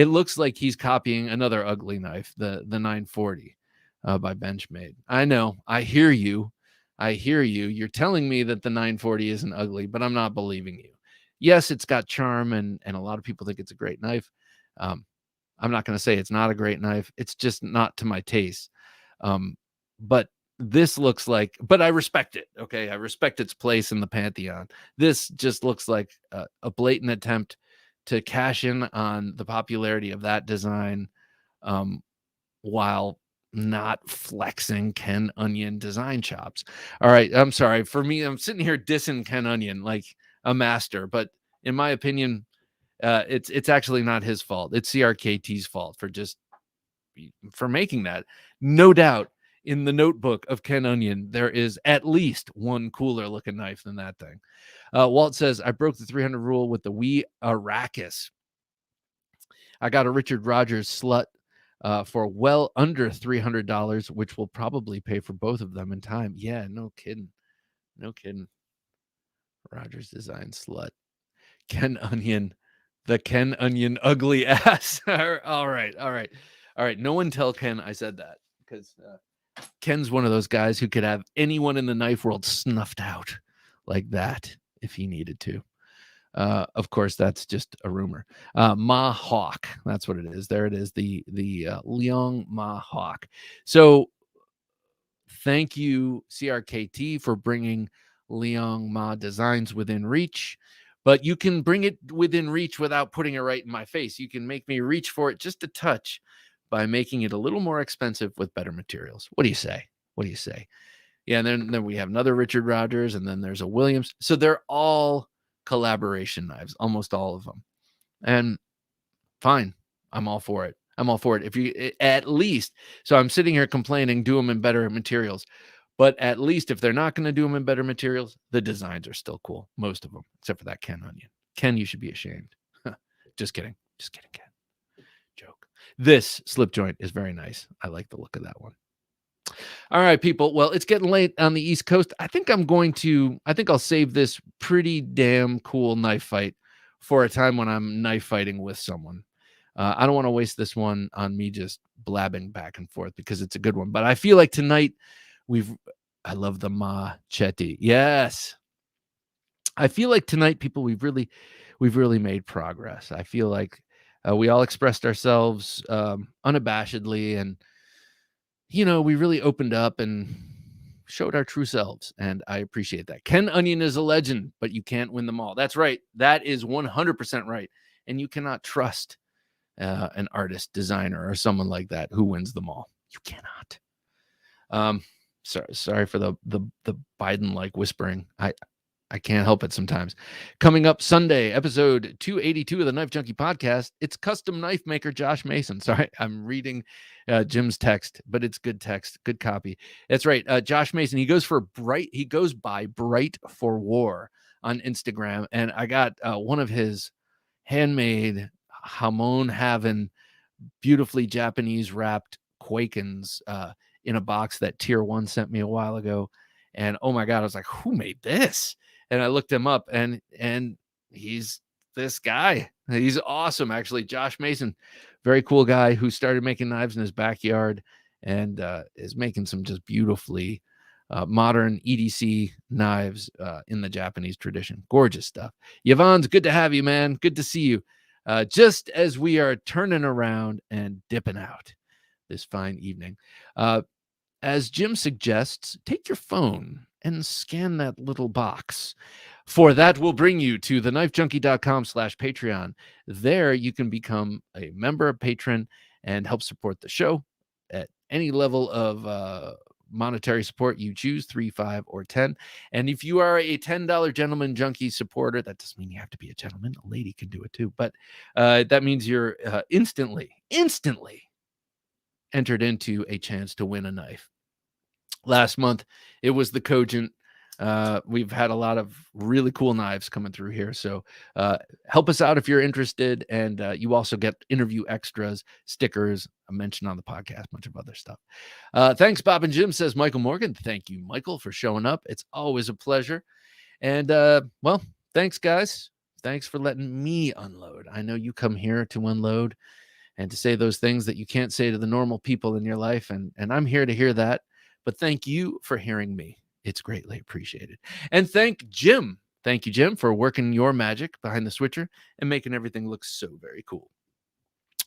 Speaker 1: looks like he's copying another ugly knife, the 940 by Benchmade. I know. I hear you. You're telling me that the 940 isn't ugly, but I'm not believing you. Yes, it's got charm, and a lot of people think it's a great knife. I'm not going to say it's not a great knife. It's just not to my taste. But this looks like, but I respect it. Okay. I respect its place in the pantheon. This just looks like a blatant attempt to cash in on the popularity of that design, while not flexing Ken Onion design chops. All right. I'm sorry. For me, I'm sitting here dissing Ken Onion like a master, but in my opinion, it's actually not his fault. It's CRKT's fault for making that. No doubt in the notebook of Ken Onion, there is at least one cooler looking knife than that thing. Walt says, I broke the 300 rule with the Wee Arrakis. I got a Richard Rogers slut for well under $300, which will probably pay for both of them in time. Yeah, no kidding. No kidding. Rogers Design Slut. Ken Onion. The Ken Onion ugly ass. All right. No one tell Ken I said that, because Ken's one of those guys who could have anyone in the knife world snuffed out like that if he needed to. Of course, that's just a rumor. Ma Hawk, that's what it is. There it is, the Liang Ma Hawk. So thank you, CRKT, for bringing Liang Ma designs within reach. But you can bring it within reach without putting it right in my face. You can make me reach for it just a touch by making it a little more expensive with better materials. What do you say? What do you say? Yeah, and then we have another Richard Rogers, and then there's a Williams. So they're all collaboration knives, almost all of them. And fine, I'm all for it. I'm all for it. If you at least, so I'm sitting here complaining, do them in better materials. But at least if they're not going to do them in better materials, the designs are still cool. Most of them, except for that Ken Onion. Ken, you should be ashamed. Just kidding. Just kidding, Ken. Joke. This slip joint is very nice. I like the look of that one. All right, people. Well, it's getting late on the East Coast. I think I'll save this pretty damn cool knife fight for a time when I'm knife fighting with someone. I don't want to waste this one on me just blabbing back and forth, because it's a good one. But I feel like tonight I love the machete. Yes. I feel like tonight, people, we've really made progress. I feel like we all expressed ourselves unabashedly, and we really opened up and showed our true selves, and I appreciate that. Ken Onion is a legend, but you can't win them all. That's right. That is 100% right. And you cannot trust an artist, designer, or someone like that who wins them all. You cannot. Sorry for the Biden-like whispering. I can't help it sometimes. Coming up Sunday, episode 282 of the Knife Junkie podcast, it's custom knife maker Josh Mason. Sorry, I'm reading Jim's text, but it's good text, good copy. That's right. Josh Mason, he goes by Bright for War on Instagram, and I got one of his handmade Hamon Haven, beautifully Japanese wrapped Quakens in a box that Tier 1 sent me a while ago. And oh my God, I was like, who made this? And I looked him up, and he's this guy. He's awesome, actually. Josh Mason, very cool guy who started making knives in his backyard and is making some just beautifully modern EDC knives in the Japanese tradition. Gorgeous stuff. Yvonne's good to have you, man. Good to see you. Just as we are turning around and dipping out this fine evening. As Jim suggests, take your phone and scan that little box. For that will bring you to TheKnifeJunkie.com/Patreon. There you can become a member, a patron, and help support the show at any level of monetary support you choose, 3, 5, or 10. And if you are a $10 Gentleman Junkie supporter, that doesn't mean you have to be a gentleman. A lady can do it too. But that means you're instantly entered into a chance to win a knife. Last month, it was the Cogent. We've had a lot of really cool knives coming through here. So help us out if you're interested. And you also get interview extras, stickers, a mention on the podcast, a bunch of other stuff. Thanks, Bob and Jim, says Michael Morgan. Thank you, Michael, for showing up. It's always a pleasure. And well, thanks, guys. Thanks for letting me unload. I know you come here to unload and to say those things that you can't say to the normal people in your life. And I'm here to hear that. But thank you for hearing me. It's greatly appreciated. And thank Jim. Thank you, Jim, for working your magic behind the switcher and making everything look so very cool.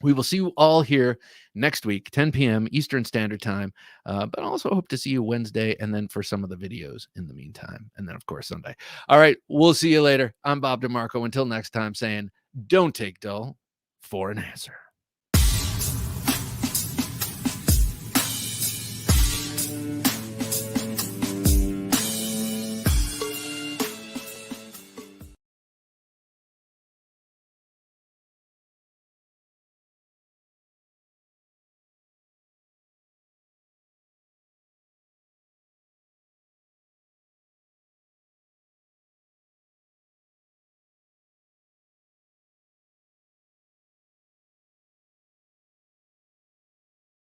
Speaker 1: We will see you all here next week, 10 p.m. Eastern Standard Time. But I also hope to see you Wednesday, and then for some of the videos in the meantime. And then, of course, Sunday. All right, we'll see you later. I'm Bob DeMarco. Until next time, saying, don't take dull for an answer.